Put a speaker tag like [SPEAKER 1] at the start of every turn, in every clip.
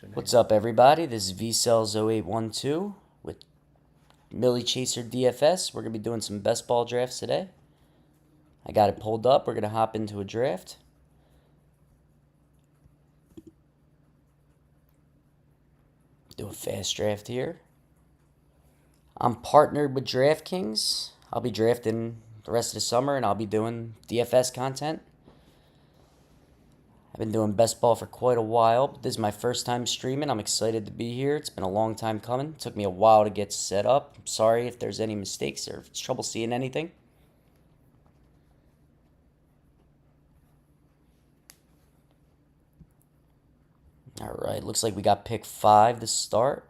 [SPEAKER 1] What's up, everybody? This is VCells0812 with Millie Chaser DFS. We're going to be doing some best ball drafts today. I got it pulled up. We're going to hop into a draft. Do a fast draft here. I'm partnered with Draftkings. I'll be drafting the rest of the summer, and I'll be doing DFS content. I've been doing best ball for quite a while, but this is my first time streaming. I'm excited to be here. It's been a long time coming. It took me a while to get set up. I'm sorry if there's any mistakes or if it's trouble seeing anything. All right, looks like we got pick 5 to start.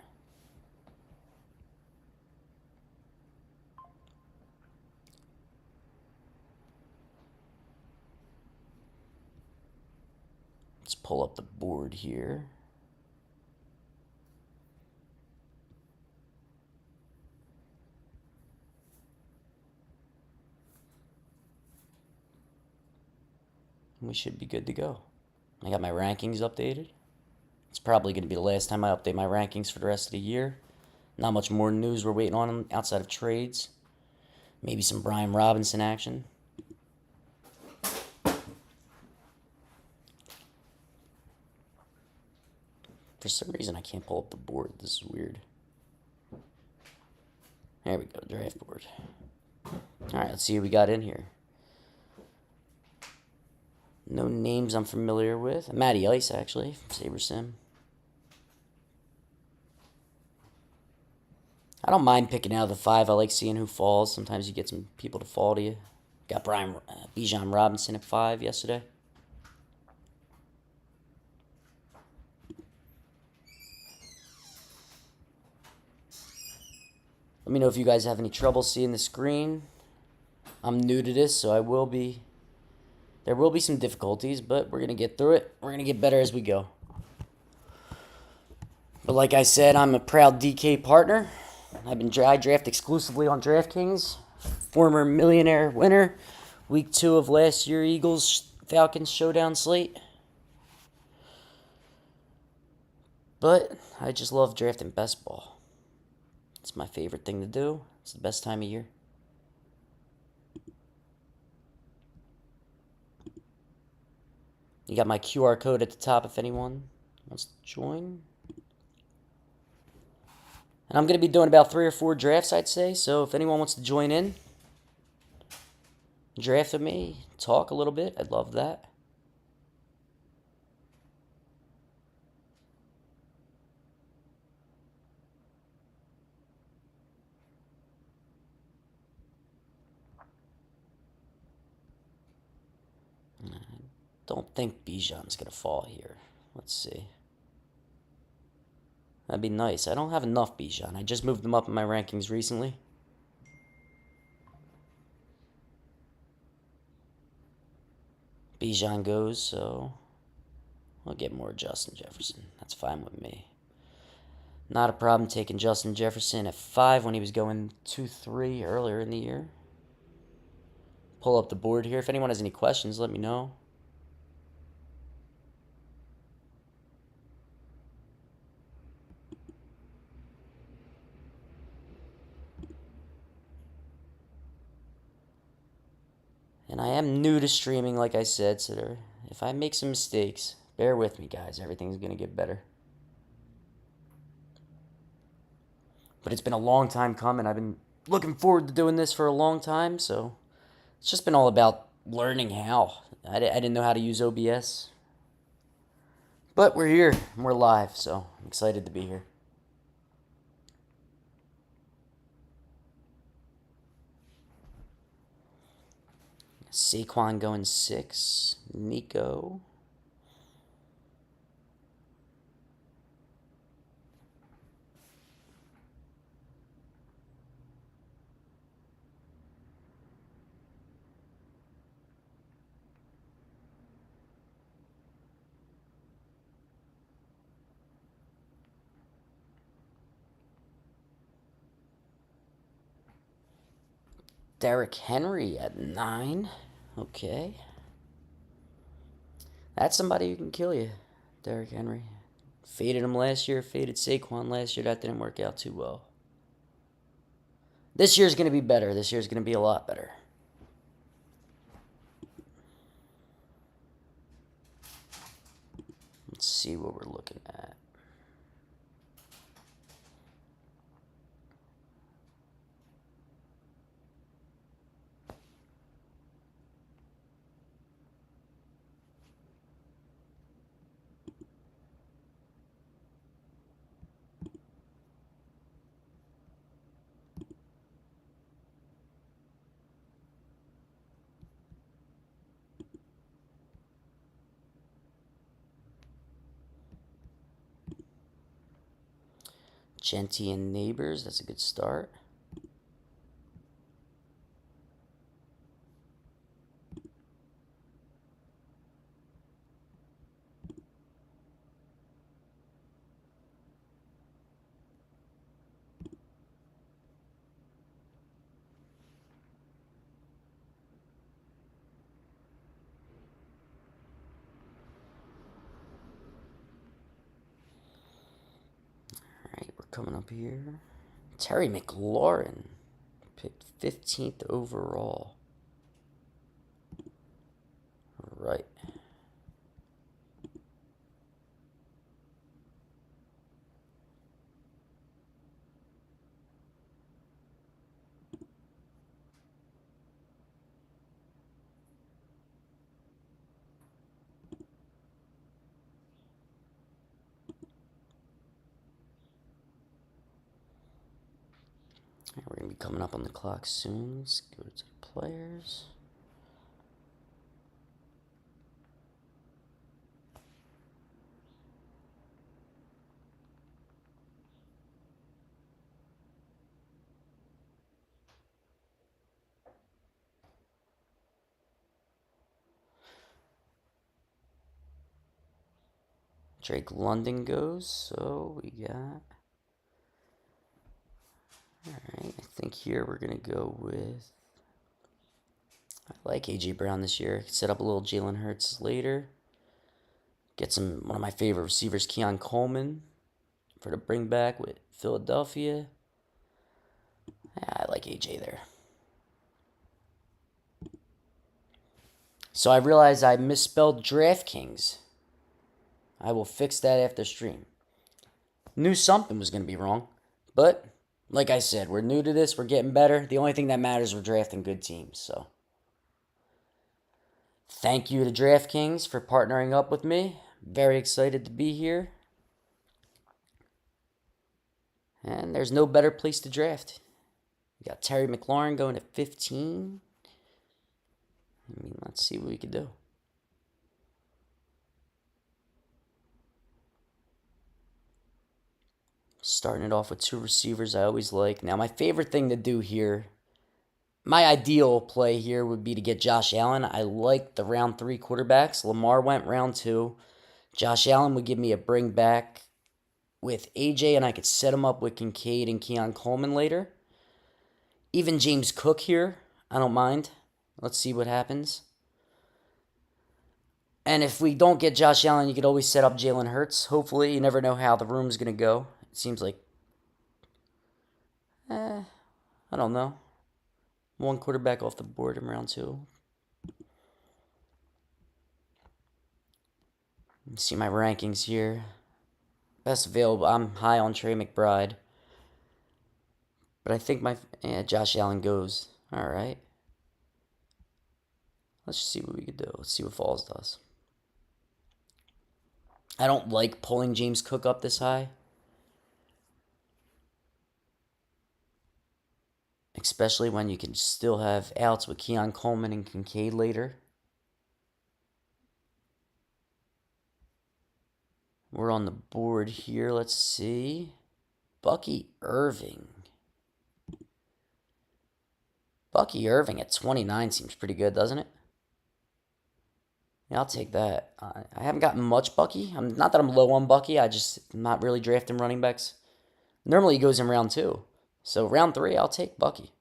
[SPEAKER 1] Let's pull up the board here. We should be good to go. I got my rankings updated. It's probably going to be the last time I update my rankings for the rest of the year. Not much more news we're waiting on outside of trades. Maybe some Brian Robinson action. For some reason, I can't pull up the board. This is weird. There we go, draft board. All right, let's see what we got in here. No names I'm familiar with. Matty Ice, actually, from SaberSim. I don't mind picking out of the 5. I like seeing who falls. Sometimes you get some people to fall to you. Got Bijan Robinson at 5 yesterday. Let me know if you guys have any trouble seeing the screen. I'm new to this, so there will be some difficulties, but we're going to get through it. We're going to get better as we go. But like I said, I'm a proud DK partner. I draft exclusively on Draftkings. Former millionaire winner. Week 2 of last year Eagles-Falcons showdown slate. But I just love drafting best ball. It's my favorite thing to do. It's the best time of year. You got my QR code at the top if anyone wants to join. And I'm going to be doing about 3 or 4 drafts, I'd say. So if anyone wants to join in, draft with me, talk a little bit, I'd love that. Don't think Bijan's going to fall here. Let's see. That'd be nice. I don't have enough Bijan. I just moved them up in my rankings recently. Bijan goes, so I'll get more Justin Jefferson. That's fine with me. Not a problem taking Justin Jefferson at 5 when he was going 2-3 earlier in the year. Pull up the board here. If anyone has any questions, let me know. And I am new to streaming, like I said, so if I make some mistakes, bear with me, guys. Everything's going to get better. But it's been a long time coming. I've been looking forward to doing this for a long time, so it's just been all about learning how. I didn't know how to use OBS. But we're here, and we're live, so I'm excited to be here. Saquon going 6. Nico. Derrick Henry at 9. Okay. That's somebody who can kill you, Derrick Henry. Faded him last year, faded Saquon last year. That didn't work out too well. This year's going to be better. This year's going to be a lot better. Let's see what we're looking at. Genty and Neighbors, that's a good start. Alright, we're coming up here. Terry McLaurin, picked 15th overall. Right. We're going to be coming up on the clock soon. Let's go to the players. Drake London goes, so we got... Alright, I think here we're going to go with... I like A.J. Brown this year. Set up a little Jalen Hurts later. Get one of my favorite receivers, Keon Coleman, for the bring back with Philadelphia. Yeah, I like A.J. there. So I realized I misspelled Draftkings. I will fix that after stream. Knew something was going to be wrong. But, like I said, we're new to this. We're getting better. The only thing that matters is we're drafting good teams. So, thank you to Draftkings for partnering up with me. Very excited to be here. And there's no better place to draft. We got Terry McLaurin going at 15. I mean, let's see what we can do. Starting it off with two receivers I always like. Now, my favorite thing to do here, my ideal play here would be to get Josh Allen. I like the round 3 quarterbacks. Lamar went round 2. Josh Allen would give me a bring back with AJ, and I could set him up with Kincaid and Keon Coleman later. Even James Cook here, I don't mind. Let's see what happens. And if we don't get Josh Allen, you could always set up Jalen Hurts. Hopefully, you never know how the room's going to go. It seems like, I don't know. One quarterback off the board in round 2. Let's see my rankings here. Best available. I'm high on Trey McBride. But I think Josh Allen goes. All right. Let's just see what we could do. Let's see what Falls does. I don't like pulling James Cook up this high. Especially when you can still have outs with Keon Coleman and Kincaid later. We're on the board here. Let's see. Bucky Irving. Bucky Irving at 29 seems pretty good, doesn't it? Yeah, I'll take that. I haven't gotten much Bucky. Not that I'm low on Bucky. I'm not really drafting running backs. Normally he goes in round 2. So round 3, I'll take Bucky.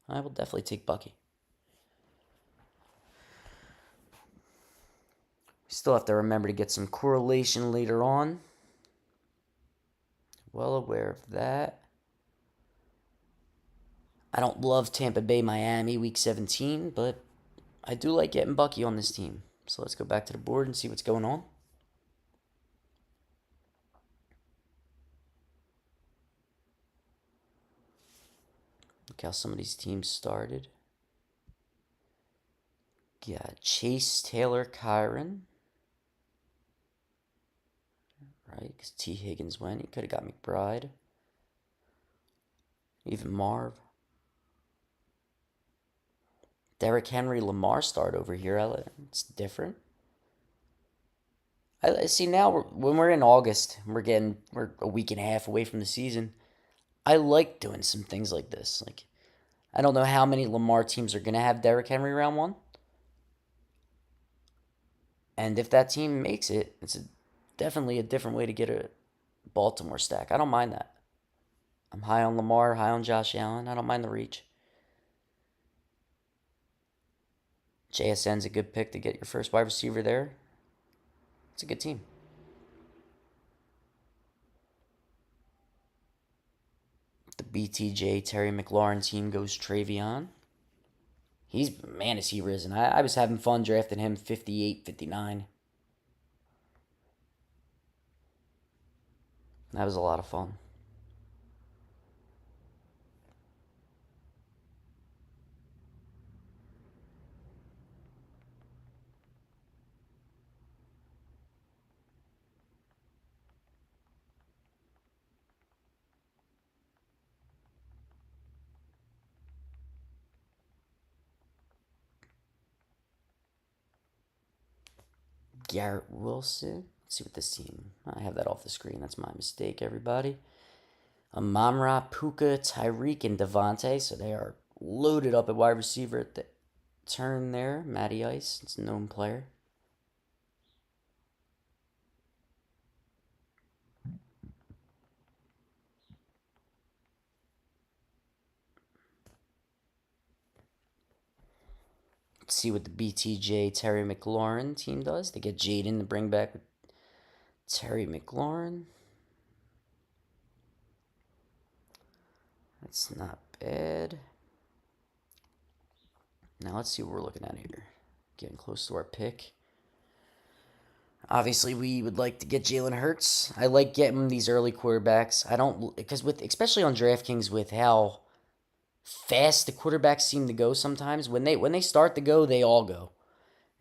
[SPEAKER 1] I will definitely take Bucky. We still have to remember to get some correlation later on. Well aware of that. I don't love Tampa Bay Miami week 17, but I do like getting Bucky on this team. So let's go back to the board and see what's going on. Look how some of these teams started. Got Chase, Taylor, Kyron. Right, because T. Higgins went. He could have got McBride. Even Marv. Derrick Henry, Lamar start over here. It's different. I see now when we're in August, we're a week and a half away from the season. I like doing some things like this. Like I don't know how many Lamar teams are gonna have Derrick Henry round one, and if that team makes it, definitely a different way to get a Baltimore stack. I don't mind that. I'm high on Lamar, high on Josh Allen. I don't mind the reach. JSN's a good pick to get your first wide receiver there. It's a good team. The BTJ Terry McLaurin team goes Travion. Man, is he risen. I was having fun drafting him 58, 59. That was a lot of fun. Garrett Wilson. Let's see what this team. I have that off the screen. That's my mistake, everybody. Amon-Ra, Puka, Tyreek, and Devontae. So they are loaded up at wide receiver at the turn there. Matty Ice. It's a known player. Let's see what the BTJ Terry McLaurin team does. They get Jaden to bring back Terry McLaurin. That's not bad. Now let's see what we're looking at here. Getting close to our pick. Obviously, we would like to get Jalen Hurts. I like getting these early quarterbacks. I don't because with especially on DraftKings with how fast the quarterbacks seem to go sometimes. When they start to go, they all go.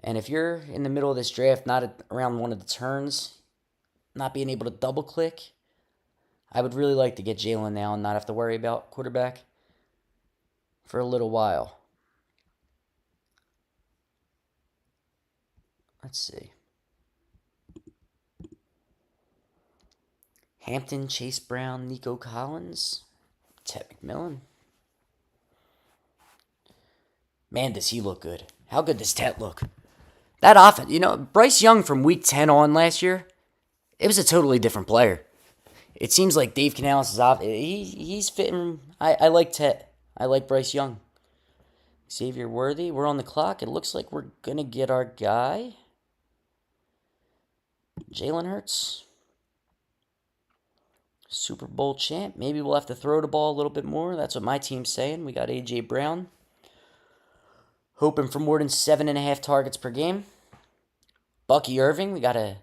[SPEAKER 1] And if you're in the middle of this draft, not around one of the turns, not being able to double click, I would really like to get Jalen now and not have to worry about quarterback for a little while. Let's see. Hampton, Chase Brown, Nico Collins, Ted McMillan. Man, does he look good. How good does Ted look? That offense, Bryce Young from week 10 on last year, it was a totally different player. It seems like Dave Canales is off. He's fitting. I like Ted. I like Bryce Young. Xavier Worthy, we're on the clock. It looks like we're going to get our guy. Jalen Hurts. Super Bowl champ. Maybe we'll have to throw the ball a little bit more. That's what my team's saying. We got A.J. Brown. Hoping for more than 7.5 targets per game. Bucky Irving. We got a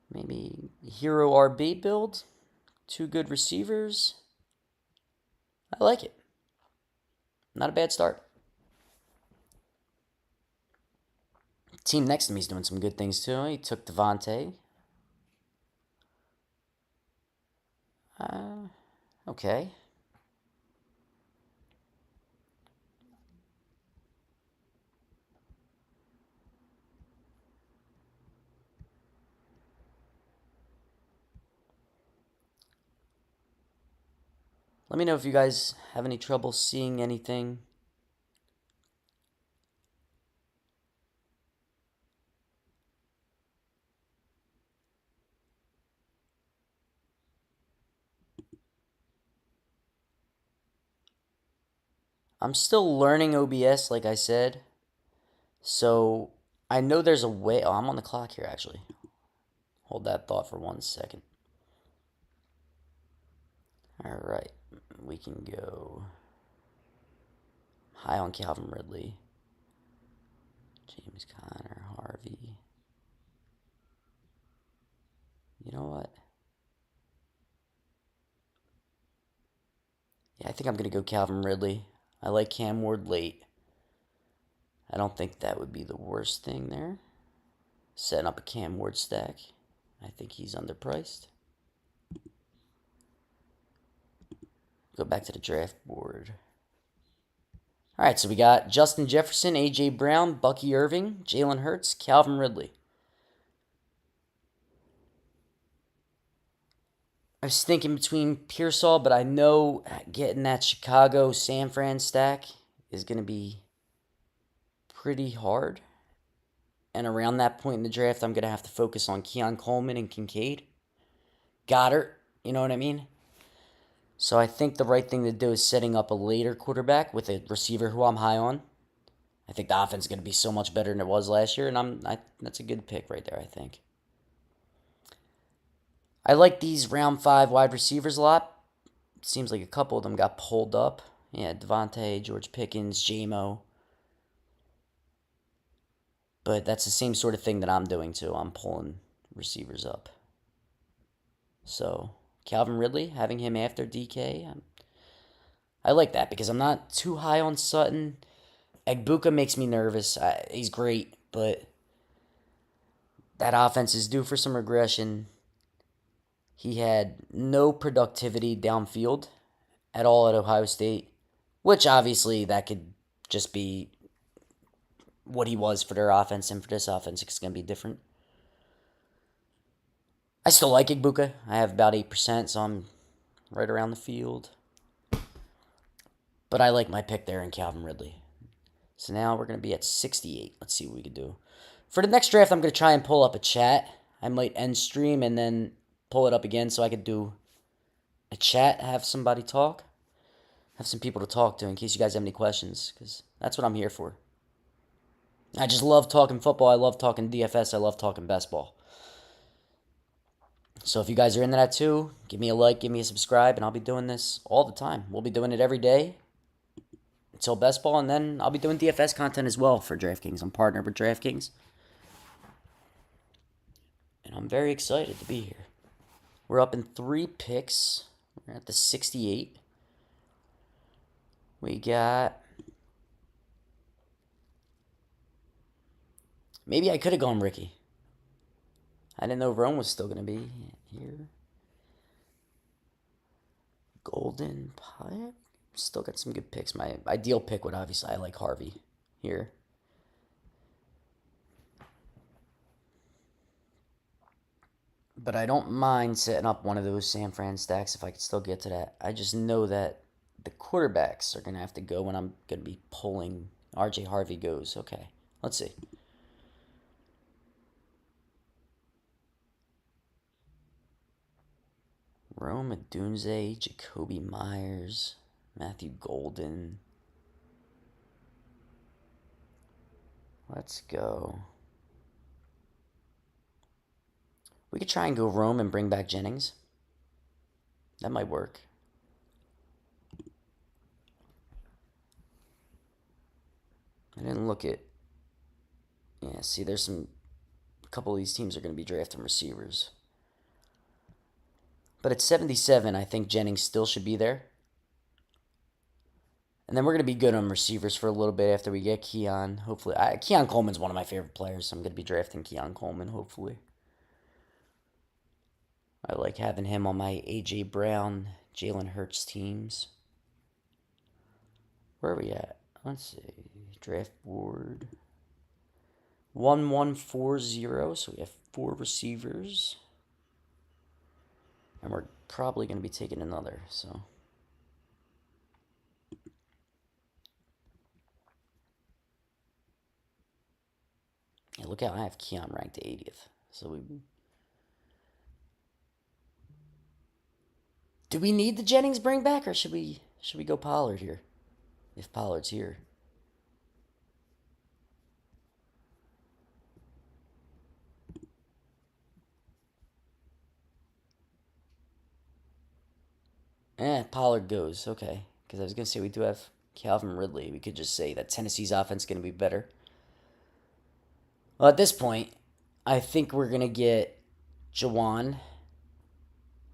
[SPEAKER 1] maybe hero RB build. 2 good receivers. I like it. Not a bad start. Team next to me is doing some good things too. He took Devontae. Okay. Let me know if you guys have any trouble seeing anything. I'm still learning OBS, like I said. So I know there's a way. Oh, I'm on the clock here, actually. Hold that thought for 1 second. All right, we can go high on Calvin Ridley, James Conner, Harvey. You know what? Yeah, I think I'm going to go Calvin Ridley. I like Cam Ward late. I don't think that would be the worst thing there. Setting up a Cam Ward stack. I think he's underpriced. Go back to the draft board. All right, so we got Justin Jefferson, A.J. Brown, Bucky Irving, Jalen Hurts, Calvin Ridley. I was thinking between Pearsall, but I know getting that Chicago San Fran stack is going to be pretty hard. And around that point in the draft, I'm going to have to focus on Keon Coleman and Kincaid. Goddard, you know what I mean? So I think the right thing to do is setting up a later quarterback with a receiver who I'm high on. I think the offense is going to be so much better than it was last year, and that's a good pick right there, I think. I like these round 5 wide receivers a lot. Seems like a couple of them got pulled up. Yeah, Devontae, George Pickens, J-Mo. But that's the same sort of thing that I'm doing too. I'm pulling receivers up. So, Calvin Ridley, having him after DK, I like that because I'm not too high on Sutton. Egbuka makes me nervous. He's great, but that offense is due for some regression. He had no productivity downfield at all at Ohio State, which obviously that could just be what he was for their offense, and for this offense, it's going to be different. I still like Egbuka. I have about 8%, so I'm right around the field. But I like my pick there in Calvin Ridley. So now we're going to be at 68. Let's see what we can do. For the next draft, I'm going to try and pull up a chat. I might end stream and then pull it up again so I could do a chat, have somebody talk. Have some people to talk to in case you guys have any questions, because that's what I'm here for. I just love talking football. I love talking DFS. I love talking best ball. So if you guys are into that too, give me a like, give me a subscribe, and I'll be doing this all the time. We'll be doing it every day until best ball, and then I'll be doing DFS content as well for Draftkings. I'm partnered with Draftkings, and I'm very excited to be here. We're up in 3 picks. We're at the 68. We got... Maybe I could have gone Ricky. I didn't know Rome was still going to be here. Golden Pie. Still got some good picks. My ideal pick would obviously, I like Harvey here. But I don't mind setting up one of those San Fran stacks if I could still get to that. I just know that the quarterbacks are going to have to go when I'm going to be pulling. RJ Harvey goes. Okay, let's see. Rome Odunze, Jacoby Myers, Matthew Golden. Let's go. We could try and go Rome and bring back Jennings. That might work. I didn't look at... Yeah, see, there's some... A couple of these teams are going to be drafting receivers. But at 77, I think Jennings still should be there. And then we're going to be good on receivers for a little bit after we get Keon. Hopefully. Keon Coleman's one of my favorite players, so I'm going to be drafting Keon Coleman, hopefully. I like having him on my A.J. Brown, Jalen Hurts teams. Where are we at? Let's see. Draft board. 1140. So we have 4 receivers. And we're probably going to be taking another, so... Yeah, look out, I have Keon ranked 80th. So we... Do we need the Jennings bring back, or should we go Pollard here? If Pollard's here. Pollard goes. Okay. Because I was going to say we do have Calvin Ridley. We could just say that Tennessee's offense is going to be better. Well, at this point, I think we're going to get Jawan.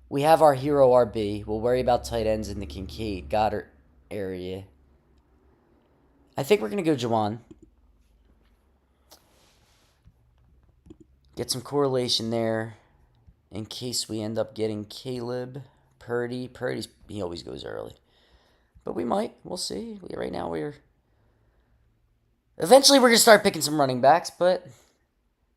[SPEAKER 1] We have our hero RB. We'll worry about tight ends in the Kincaid, Goddard area. I think we're going to go Jawan. Get some correlation there in case we end up getting Caleb, Purdy. He always goes early. But we might. We'll see. Right now eventually we're going to start picking some running backs, but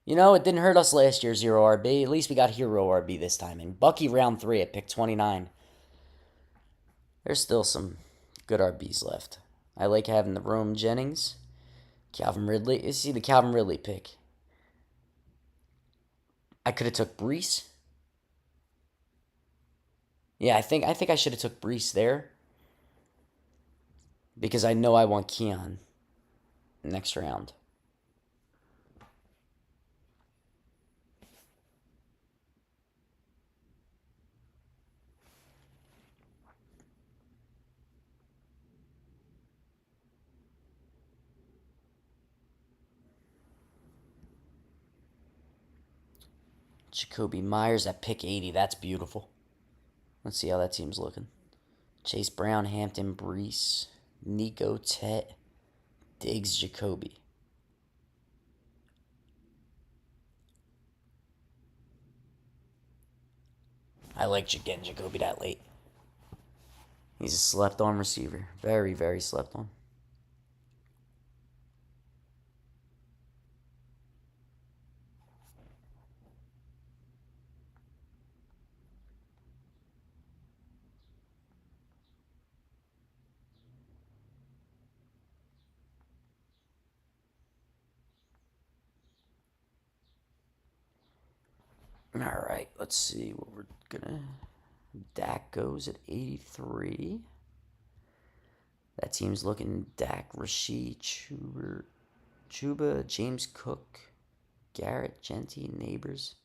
[SPEAKER 1] it didn't hurt us last year, 0 RB. At least we got hero RB this time. And Bucky round 3 at pick 29. There's still some good RBs left. I like having the Rome Jennings, Calvin Ridley. You see the Calvin Ridley pick. I could have took Brees. Yeah, I think I should have took Brees there. Because I know I want Keon next round. Jacoby Myers at pick 80. That's beautiful. Let's see how that team's looking. Chase Brown, Hampton, Brees, Nico, Tet, Diggs, Jacoby. I like getting Jacoby that late. He's a slept-on receiver. Very, very slept-on. All right, let's see what we're gonna. Dak goes at 83. That team's looking Dak, Rashid, Chuba, James Cook, Garrett, Genty, Neighbors.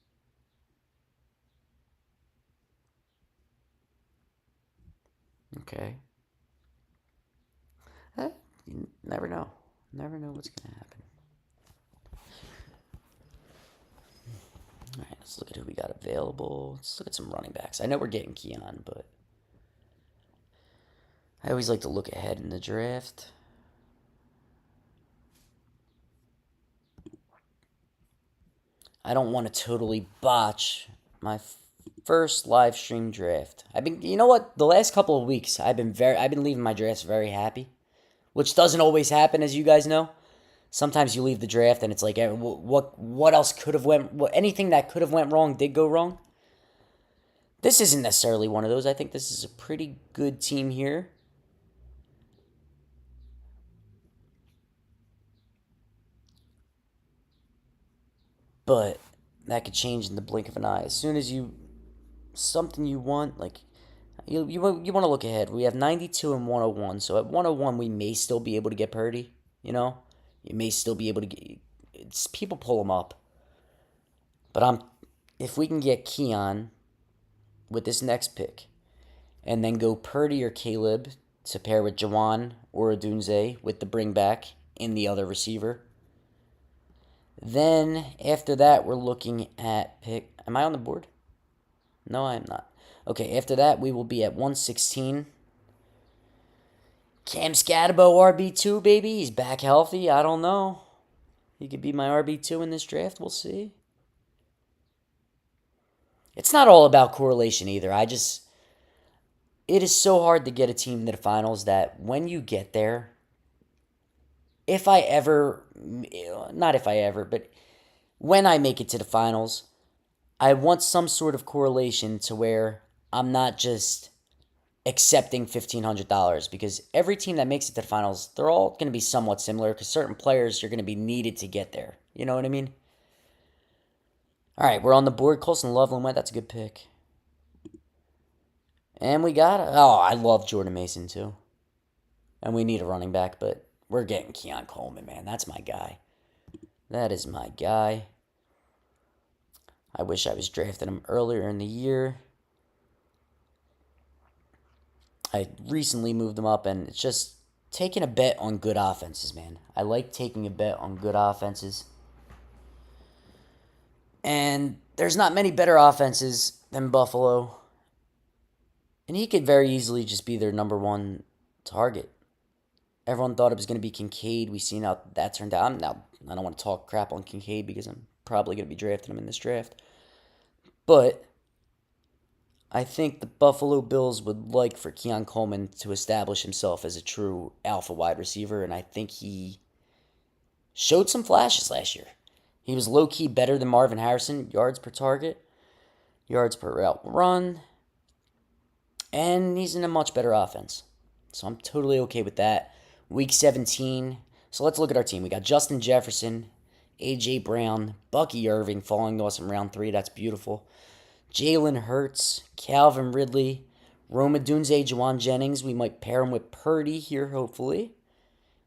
[SPEAKER 1] Okay. You never know. Never know what's gonna happen. All right, let's look at who we got available. Let's look at some running backs. I know we're getting Keon, but I always like to look ahead in the draft. I don't want to totally botch my first live stream draft. You know what? The last couple of weeks, I've been leaving my drafts very happy, which doesn't always happen, as you guys know. Sometimes you leave the draft and it's like, what else could have anything that could have went wrong did go wrong. This isn't necessarily one of those. I think this is a pretty good team here. But that could change in the blink of an eye. As soon as something you want, like you want to look ahead. We have 92 and 101, so at 101 we may still be able to get Purdy. You may still be able to get. People pull them up, but if we can get Keon with this next pick, and then go Purdy or Caleb to pair with Jawan or Odunze with the bring back in the other receiver. Then after that, we're looking at pick. Am I on the board? No, I am not. Okay, after that, we will be at 116. Cam Scatabo, RB2, baby. He's back healthy. I don't know. He could be my RB2 in this draft. We'll see. It's not all about correlation either. It is so hard to get a team to the finals that when you get there, but when I make it to the finals, I want some sort of correlation to where I'm not just accepting $1,500, because every team that makes it to the finals, they're all going to be somewhat similar because certain players are going to be needed to get there. You know what I mean? All right, we're on the board. Colson Loveland went. That's a good pick. And we got I love Jordan Mason too. And we need a running back, but we're getting Keon Coleman, man. That's my guy. That is my guy. I wish I was drafting him earlier in the year. I recently moved him up, and it's just taking a bet on good offenses, man. I like taking a bet on good offenses. And there's not many better offenses than Buffalo. And he could very easily just be their number one target. Everyone thought it was going to be Kincaid. We seen how that turned out. I don't want to talk crap on Kincaid because I'm probably going to be drafting him in this draft. But I think the Buffalo Bills would like for Keon Coleman to establish himself as a true alpha wide receiver, and I think he showed some flashes last year. He was low-key better than Marvin Harrison, yards per target, yards per route run, and he's in a much better offense. So I'm totally okay with that. Week 17. So let's look at our team. We got Justin Jefferson, A.J. Brown, Bucky Irving falling to us in round 3. That's beautiful. Jalen Hurts, Calvin Ridley, Roma Dunze, Juwan Jennings. We might pair him with Purdy here, hopefully.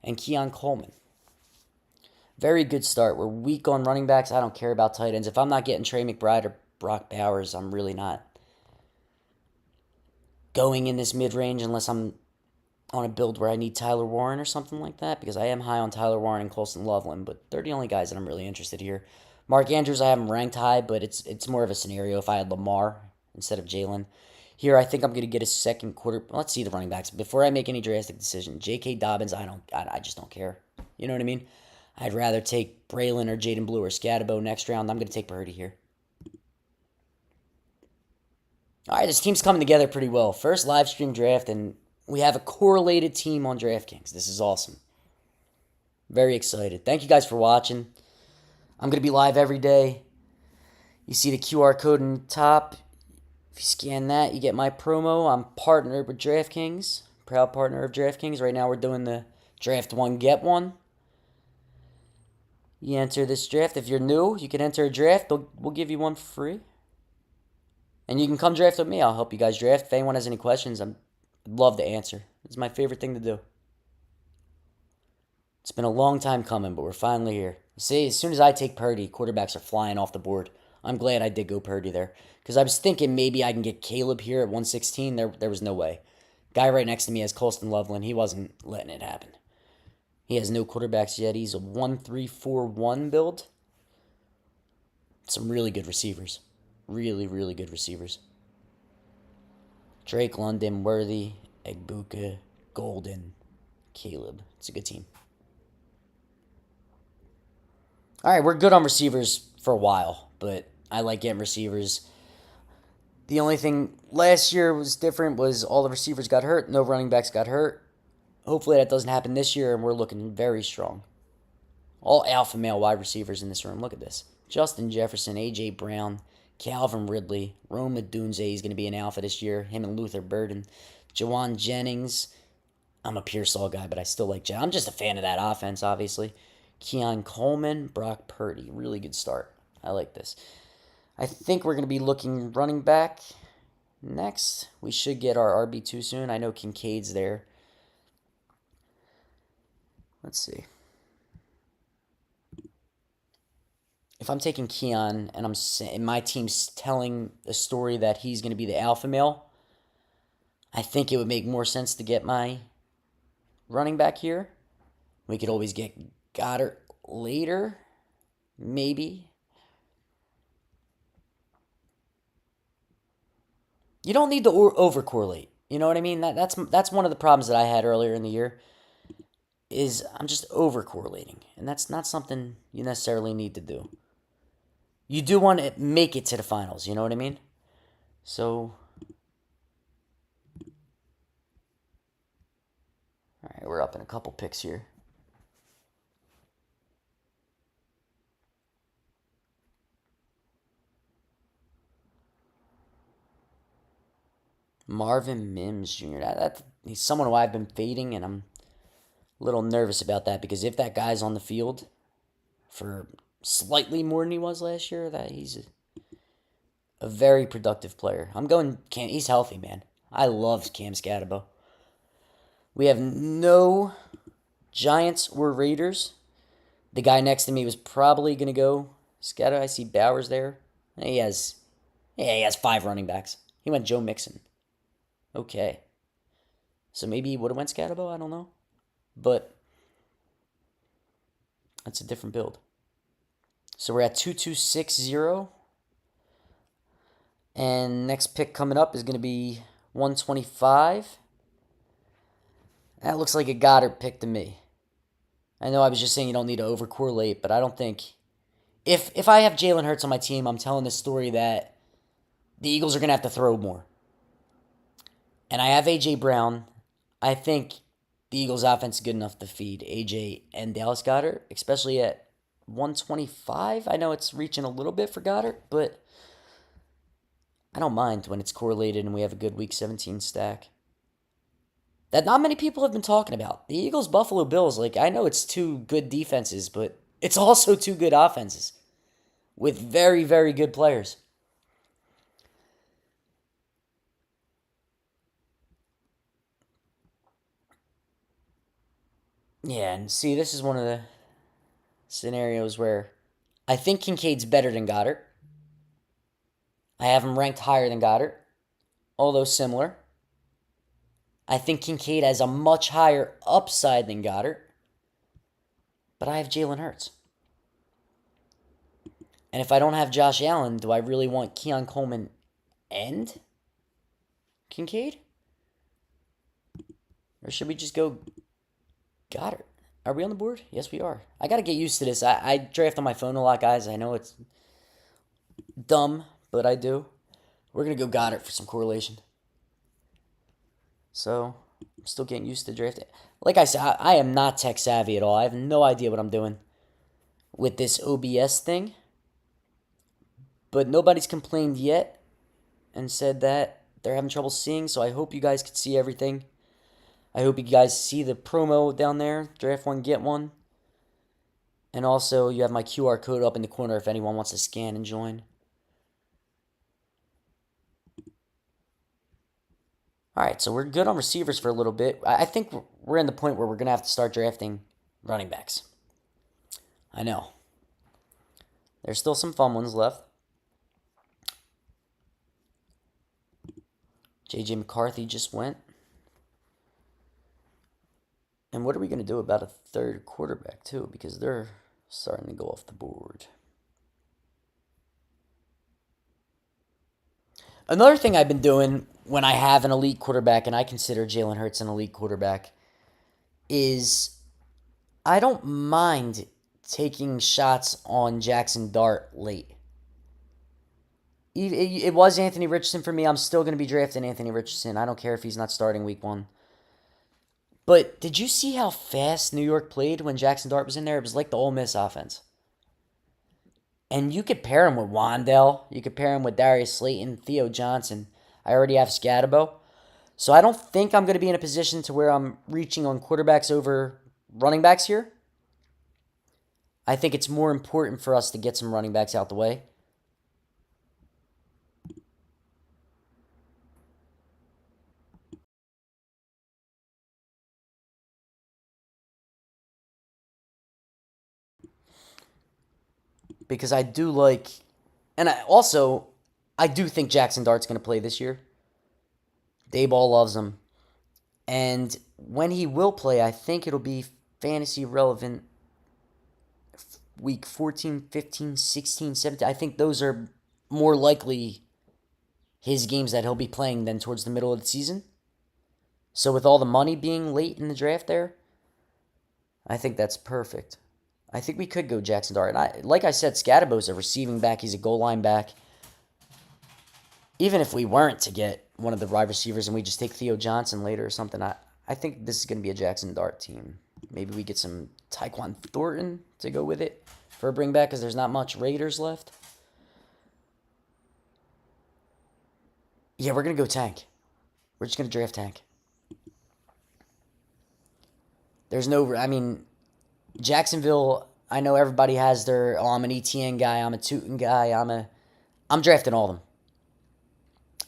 [SPEAKER 1] And Keon Coleman. Very good start. We're weak on running backs. I don't care about tight ends. If I'm not getting Trey McBride or Brock Bowers, I'm really not going in this mid-range unless I'm on a build where I need Tyler Warren or something like that, because I am high on Tyler Warren and Colston Loveland, but they're the only guys that I'm really interested here. Mark Andrews, I have him ranked high, but it's more of a scenario if I had Lamar instead of Jalen. Here, I think I'm going to get a second quarter. Let's see the running backs. Before I make any drastic decision, J.K. Dobbins, I just don't care. You know what I mean? I'd rather take Braylon or Jaden Blue or Scatabo next round. I'm going to take Purdy here. All right, this team's coming together pretty well. First live stream draft, and we have a correlated team on Draftkings. This is awesome. Very excited. Thank you guys for watching. I'm going to be live every day. You see the QR code in the top. If you scan that, you get my promo. I'm partnered with Draftkings. Proud partner of Draftkings. Right now we're doing the Draft 1, Get 1. You enter this draft. If you're new, you can enter a draft. We'll give you one for free. And you can come draft with me. I'll help you guys draft. If anyone has any questions, I'd love to answer. It's my favorite thing to do. It's been a long time coming, but we're finally here. See, as soon as I take Purdy, quarterbacks are flying off the board. I'm glad I did go Purdy there. Because I was thinking maybe I can get Caleb here at 116. There was no way. Guy right next to me has Colston Loveland. He wasn't letting it happen. He has no quarterbacks yet. He's a 1-3-4-1 build. Some really good receivers. Really, really good receivers. Drake, London, Worthy, Egbuka, Golden, Caleb. It's a good team. All right, we're good on receivers for a while, but I like getting receivers. The only thing last year was different was all the receivers got hurt. No running backs got hurt. Hopefully that doesn't happen this year, and we're looking very strong. All alpha male wide receivers in this room. Look at this. Justin Jefferson, A.J. Brown, Calvin Ridley, Roma Dunze is going to be an alpha this year. Him and Luther Burden. Juwan Jennings. I'm a Pearsall guy, but I still like I'm just a fan of that offense, obviously. Keon Coleman, Brock Purdy. Really good start. I like this. I think we're going to be looking running back next. We should get our RB2 soon. I know Kincaid's there. Let's see. If I'm taking Keon and my team's telling a story that he's going to be the alpha male, I think it would make more sense to get my running back here. We could always get Goddard later, maybe. You don't need to over-correlate. You know what I mean? That's one of the problems that I had earlier in the year, is I'm just over-correlating. And that's not something you necessarily need to do. You do want to make it to the finals, you know what I mean? So, all right, we're up in a couple picks here. Marvin Mims Jr. He's someone who I've been fading, and I'm a little nervous about that, because if that guy's on the field for slightly more than he was last year, that he's a very productive player. He's healthy, man. I love Cam Scatabo. We have no Giants or Raiders. The guy next to me was probably going to go Scatabo. I see Bowers there. He has 5 running backs. He went Joe Mixon. Okay. So maybe he would have went Scatabo, I don't know. But that's a different build. So we're at 2260. And next pick coming up is going to be 125. That looks like a Goddard pick to me. I know I was just saying you don't need to overcorrelate, but I don't think... If I have Jalen Hurts on my team, I'm telling this story that the Eagles are going to have to throw more. And I have A.J. Brown. I think the Eagles' offense is good enough to feed A.J. and Dallas Goedert, especially at 125. I know it's reaching a little bit for Goddard, but I don't mind when it's correlated and we have a good Week 17 stack. That not many people have been talking about. The Eagles, Buffalo Bills, like, I know it's two good defenses, but it's also two good offenses with very, very good players. Yeah, and see, this is one of the scenarios where I think Kincaid's better than Goddard. I have him ranked higher than Goddard, although similar. I think Kincaid has a much higher upside than Goddard, but I have Jalen Hurts. And if I don't have Josh Allen, do I really want Keon Coleman and Kincaid? Or should we just go Goddard? Are we on the board? Yes, we are. I got to get used to this. I draft on my phone a lot, guys. I know it's dumb, but I do. We're going to go Goddard for some correlation. So, I'm still getting used to drafting. Like I said, I am not tech savvy at all. I have no idea what I'm doing with this OBS thing. But nobody's complained yet and said that they're having trouble seeing, so I hope you guys can see everything. I hope you guys see the promo down there, draft one, get one. And also, you have my QR code up in the corner if anyone wants to scan and join. All right, so we're good on receivers for a little bit. I think we're in the point where we're going to have to start drafting running backs. I know. There's still some fun ones left. J.J. McCarthy just went. And what are we going to do about a third quarterback, too? Because they're starting to go off the board. Another thing I've been doing when I have an elite quarterback, and I consider Jalen Hurts an elite quarterback, is I don't mind taking shots on Jackson Dart late. It was Anthony Richardson for me. I'm still going to be drafting Anthony Richardson. I don't care if he's not starting week 1. But did you see how fast New York played when Jackson Dart was in there? It was like the Ole Miss offense. And you could pair him with Wandell. You could pair him with Darius Slayton, Theo Johnson. I already have Scatabo. So I don't think I'm going to be in a position to where I'm reaching on quarterbacks over running backs here. I think it's more important for us to get some running backs out the way. Because I do like, and I do think Jackson Dart's going to play this year. Dayball loves him. And when he will play, I think it'll be fantasy relevant week 14, 15, 16, 17. I think those are more likely his games that he'll be playing than towards the middle of the season. So with all the money being late in the draft there, I think that's perfect. I think we could go Jackson Dart. And like I said, Scadabo's a receiving back. He's a goal line back. Even if we weren't to get one of the wide receivers and we just take Theo Johnson later or something, I think this is going to be a Jackson Dart team. Maybe we get some Tyquan Thornton to go with it for a bring back because there's not much Raiders left. Yeah, we're going to go tank. We're just going to draft tank. There's no, I mean, Jacksonville, I know everybody has their, oh, I'm an ETN guy, I'm a Tootin guy, I'm drafting all of them.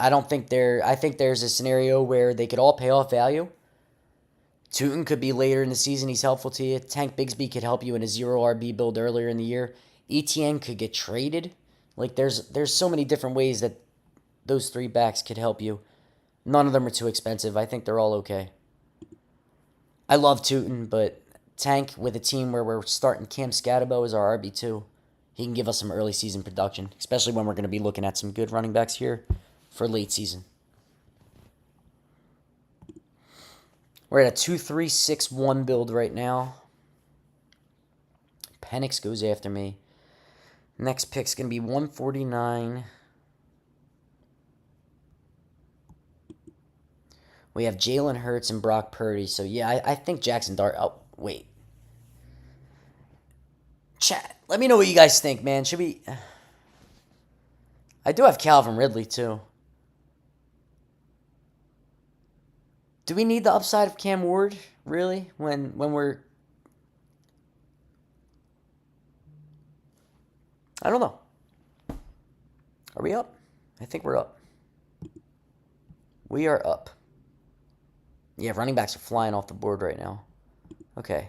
[SPEAKER 1] I think there's a scenario where they could all pay off value. Tootin could be later in the season, he's helpful to you. Tank Bigsby could help you in a 0 RB build earlier in the year. ETN could get traded. Like, there's so many different ways that those three backs could help you. None of them are too expensive. I think they're all okay. I love Tootin, but Tank with a team where we're starting Cam Scatabo as our RB2, he can give us some early season production, especially when we're going to be looking at some good running backs here for late season. We're at a 2-3-6-1 build right now. Penix goes after me. Next pick's going to be 149. We have Jalen Hurts and Brock Purdy. So, yeah, I think Jackson Dart... Oh, wait. Chat, let me know what you guys think, man. Should we... I do have Calvin Ridley, too. Do we need the upside of Cam Ward, really? When we're... I don't know. Are we up? I think we're up. We are up. Yeah, running backs are flying off the board right now. Okay.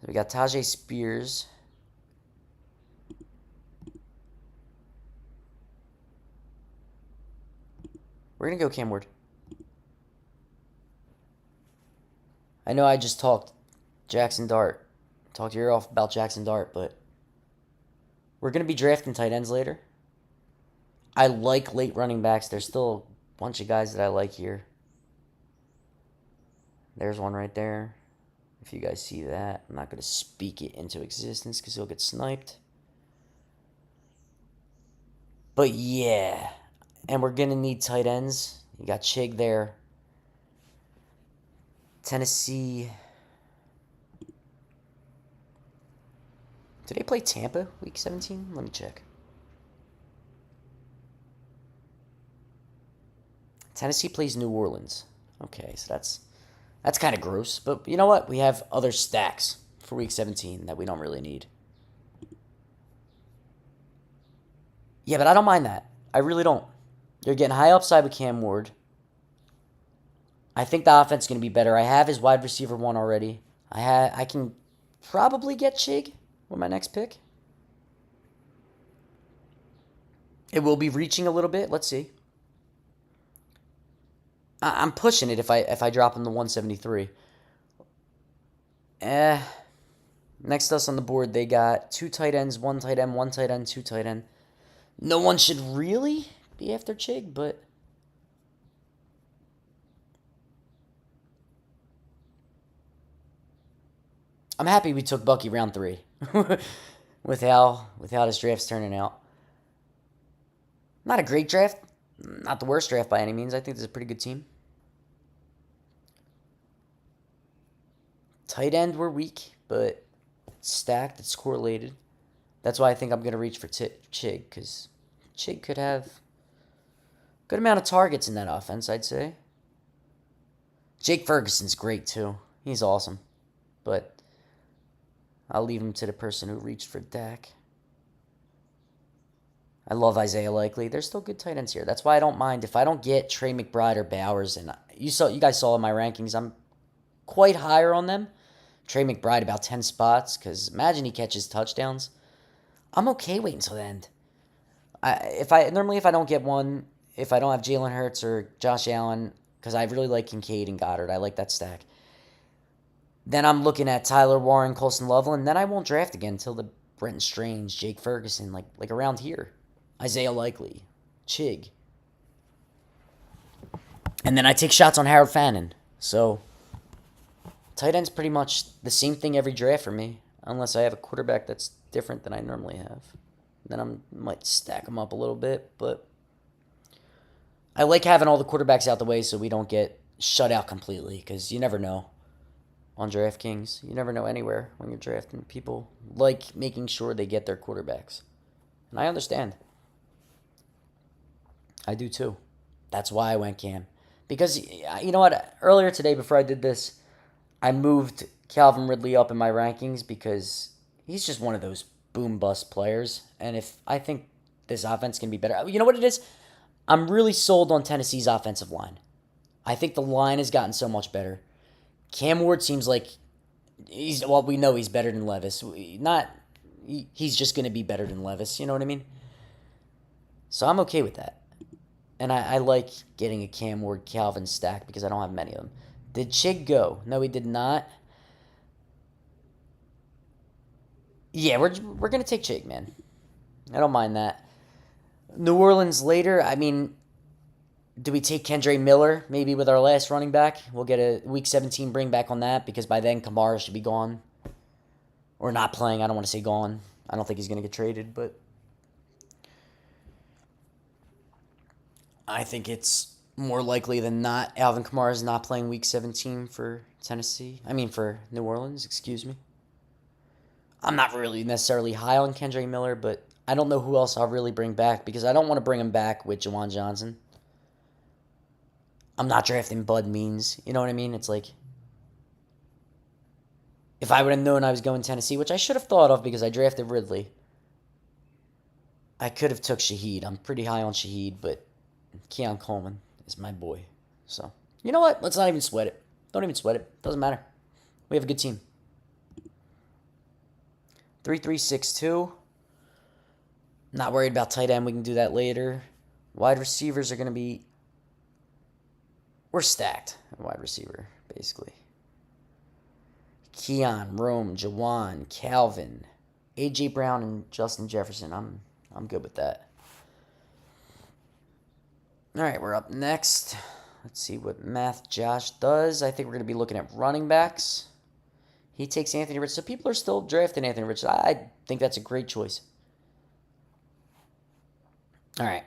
[SPEAKER 1] So we got Tajay Spears. We're going to go Cam Ward. I know I just talked Jackson Dart. Talked your ear off about Jackson Dart, but we're going to be drafting tight ends later. I like late running backs. There's still a bunch of guys that I like here. There's one right there. If you guys see that, I'm not going to speak it into existence because he'll get sniped. But yeah, and we're going to need tight ends. You got Chig there. Tennessee. Did they play Tampa week 17? Let me check. Tennessee plays New Orleans. Okay, so that's kind of gross. But you know what? We have other stacks for week 17 that we don't really need. Yeah, but I don't mind that. I really don't. You're getting high upside with Cam Ward. I think the offense is going to be better. I have his wide receiver one already. I can probably get Chig with my next pick. It will be reaching a little bit. Let's see. I'm pushing it if I drop him to 173. Next to us on the board, they got 2 tight ends, 1 tight end, 1 tight end, 2 tight end. No one should really be after Chig, but I'm happy we took Bucky round 3 with how his draft's turning out. Not a great draft. Not the worst draft by any means. I think this is a pretty good team. Tight end, we're weak, but it's stacked. It's correlated. That's why I think I'm going to reach for Chig, because Chig could have a good amount of targets in that offense, I'd say. Jake Ferguson's great, too. He's awesome. But I'll leave him to the person who reached for Dak. I love Isaiah Likely. There's still good tight ends here. That's why I don't mind if I don't get Trey McBride or Bowers. And you guys saw in my rankings, I'm quite higher on them. Trey McBride about 10 spots, because imagine he catches touchdowns. I'm okay waiting until the end. If I don't get one, if I don't have Jalen Hurts or Josh Allen, because I really like Kincaid and Goddard, I like that stack. Then I'm looking at Tyler Warren, Colson Loveland. Then I won't draft again until the Brenton Strange, Jake Ferguson, like around here. Isaiah Likely, Chig. And then I take shots on Harold Fannin. So, tight end's pretty much the same thing every draft for me, unless I have a quarterback that's different than I normally have. Then I might stack them up a little bit, but I like having all the quarterbacks out the way so we don't get shut out completely, because you never know on Draftkings. You never know anywhere when you're drafting. People like making sure they get their quarterbacks. And I understand. I do too. That's why I went Cam. Because, you know what, earlier today before I did this, I moved Calvin Ridley up in my rankings because he's just one of those boom-bust players. And if I think this offense can be better. You know what it is? I'm really sold on Tennessee's offensive line. I think the line has gotten so much better. Cam Ward seems like we know he's better than Levis. He's just going to be better than Levis, you know what I mean? So I'm okay with that. And I like getting a Cam Ward Calvin stack because I don't have many of them. Did Chig go? No, he did not. Yeah, we're gonna take Chig, man. I don't mind that. New Orleans later. I mean, do we take Kendre Miller maybe with our last running back? We'll get a Week 17 bring back on that because by then Kamara should be gone or not playing. I don't want to say gone. I don't think he's gonna get traded, but I think it's more likely than not Alvin Kamara is not playing Week 17 for Tennessee. I mean for New Orleans. Excuse me. I'm not really necessarily high on Kendre Miller, but I don't know who else I'll really bring back because I don't want to bring him back with Jawan Johnson. I'm not drafting Bud Means. You know what I mean? It's like, if I would have known I was going Tennessee, which I should have thought of because I drafted Ridley, I could have took Shaheed. I'm pretty high on Shaheed, but Keon Coleman is my boy. So, you know what? Let's not even sweat it. Don't even sweat it. Doesn't matter. We have a good team. 3-3-6-2. Not worried about tight end. We can do that later. Wide receivers are going to be... We're stacked at wide receiver, basically. Keon, Rome, Jawan, Calvin, A.J. Brown, and Justin Jefferson. I'm good with that. All right, we're up next. Let's see what Math Josh does. I think we're going to be looking at running backs. He takes Anthony Richardson. So people are still drafting Anthony Richardson. I think that's a great choice. All right.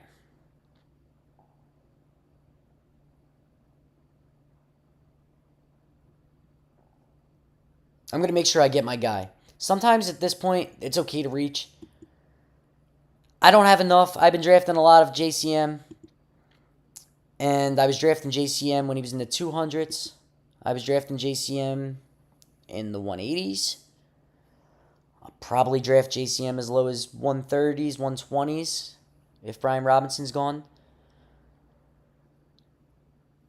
[SPEAKER 1] I'm going to make sure I get my guy. Sometimes at this point, it's okay to reach. I don't have enough. I've been drafting a lot of JCM. And I was drafting JCM when he was in the 200s. I was drafting JCM in the 180s. I'll probably draft JCM as low as 130s, 120s if Brian Robinson's gone.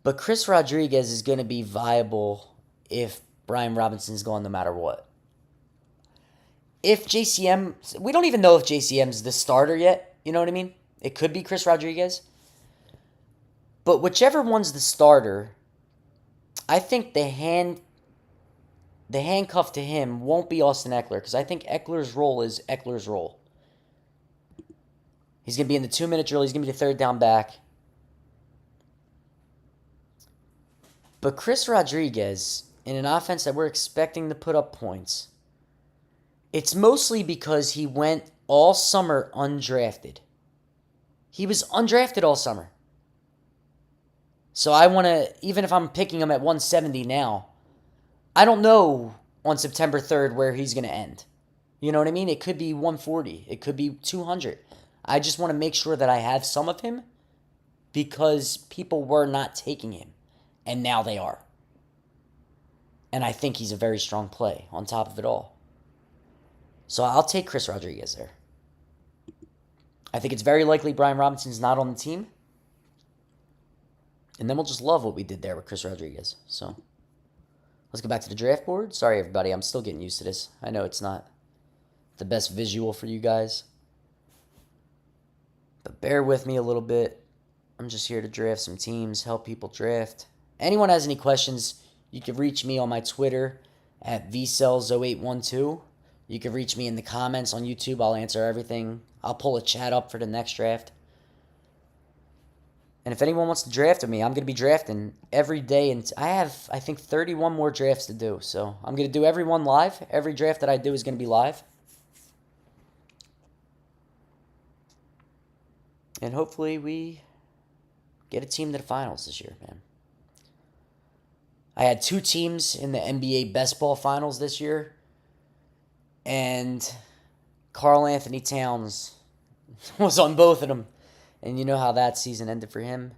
[SPEAKER 1] But Chris Rodriguez is going to be viable if Brian Robinson's gone no matter what. If JCM... We don't even know if JCM's the starter yet. You know what I mean? It could be Chris Rodriguez. But whichever one's the starter, I think the handcuff to him won't be Austin Eckler because I think Eckler's role is Eckler's role. He's going to be in the 2-minute drill. He's going to be the third down back. But Chris Rodriguez, in an offense that we're expecting to put up points, it's mostly because he went all summer undrafted. He was undrafted all summer. So I want to, even if I'm picking him at 170 now, I don't know on September 3rd where he's going to end. You know what I mean? It could be 140. It could be 200. I just want to make sure that I have some of him because people were not taking him, and now they are. And I think he's a very strong play on top of it all. So I'll take Chris Rodriguez there. I think it's very likely Brian Robinson's not on the team. And then we'll just love what we did there with Chris Rodriguez. So let's go back to the draft board. Sorry, everybody. I'm still getting used to this. I know it's not the best visual for you guys. But bear with me a little bit. I'm just here to draft some teams, help people draft. Anyone has any questions, you can reach me on my Twitter at vcells0812. You can reach me in the comments on YouTube. I'll answer everything. I'll pull a chat up for the next draft. And if anyone wants to draft with me, I'm going to be drafting every day. And I have, I think, 31 more drafts to do. So I'm going to do every one live. Every draft that I do is going to be live. And hopefully we get a team to the finals this year, man. I had 2 teams in the NBA Best Ball Finals this year. And Karl Anthony Towns was on both of them. And you know how that season ended for him.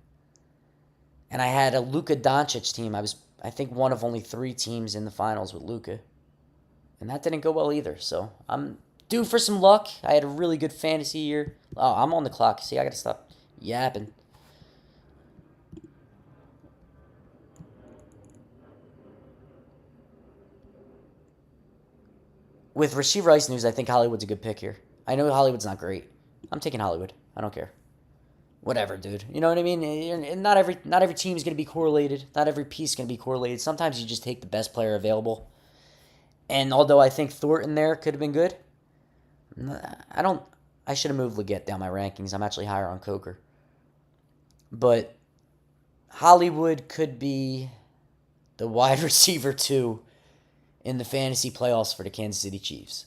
[SPEAKER 1] And I had a Luka Doncic team. I think, one of only 3 teams in the finals with Luka. And that didn't go well either. So I'm due for some luck. I had a really good fantasy year. Oh, I'm on the clock. See, I got to stop yapping. With Rashee Rice news, I think Hollywood's a good pick here. I know Hollywood's not great. I'm taking Hollywood. I don't care. whatever, dude. You know what I mean? And not every team is going to be correlated. Not every piece is going to be correlated. Sometimes you just take the best player available. And although I think Thornton there could have been good, I don't. I should have moved Leggett down my rankings. I'm actually higher on Coker. But Hollywood could be the wide receiver 2 in the fantasy playoffs for the Kansas City Chiefs.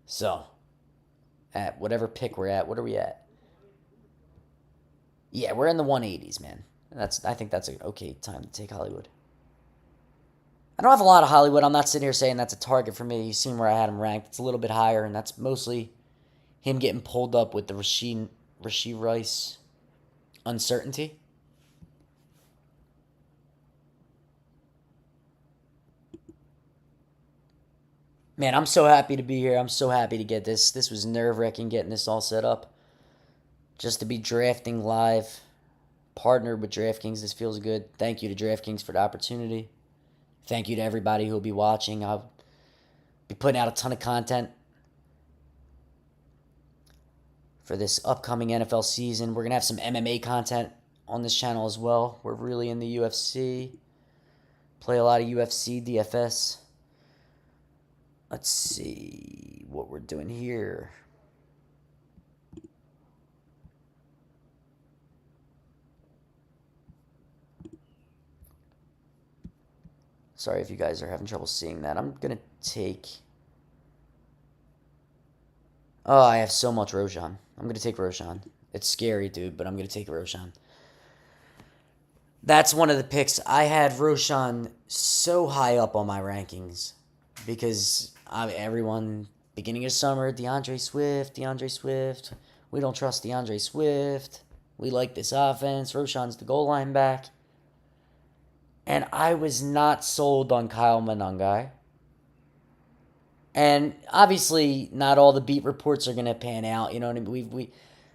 [SPEAKER 1] So, at whatever pick we're at, what are we at? Yeah, we're in the 180s, man. I think that's an okay time to take Hollywood. I don't have a lot of Hollywood. I'm not sitting here saying that's a target for me. You've seen where I had him ranked. It's a little bit higher, and that's mostly him getting pulled up with the Rashee Rice uncertainty. Man, I'm so happy to be here. I'm so happy to get this. This was nerve-wracking getting this all set up. Just to be drafting live, partnered with Draftkings, this feels good. Thank you to Draftkings for the opportunity. Thank you to everybody who will be watching. I'll be putting out a ton of content for this upcoming NFL season. We're going to have some MMA content on this channel as well. We're really in the UFC. Play a lot of UFC, DFS. Let's see what we're doing here. Sorry if you guys are having trouble seeing that. I'm going to take... Oh, I have so much Roshan. I'm going to take Roshan. It's scary, dude, but I'm going to take Roshan. That's one of the picks. I had Roshan so high up on my rankings because everyone, beginning of summer, DeAndre Swift. We don't trust DeAndre Swift. We like this offense. Roshan's the goal line back. And I was not sold on Kyle Monangai. And obviously, not all the beat reports are going to pan out. You know what I mean?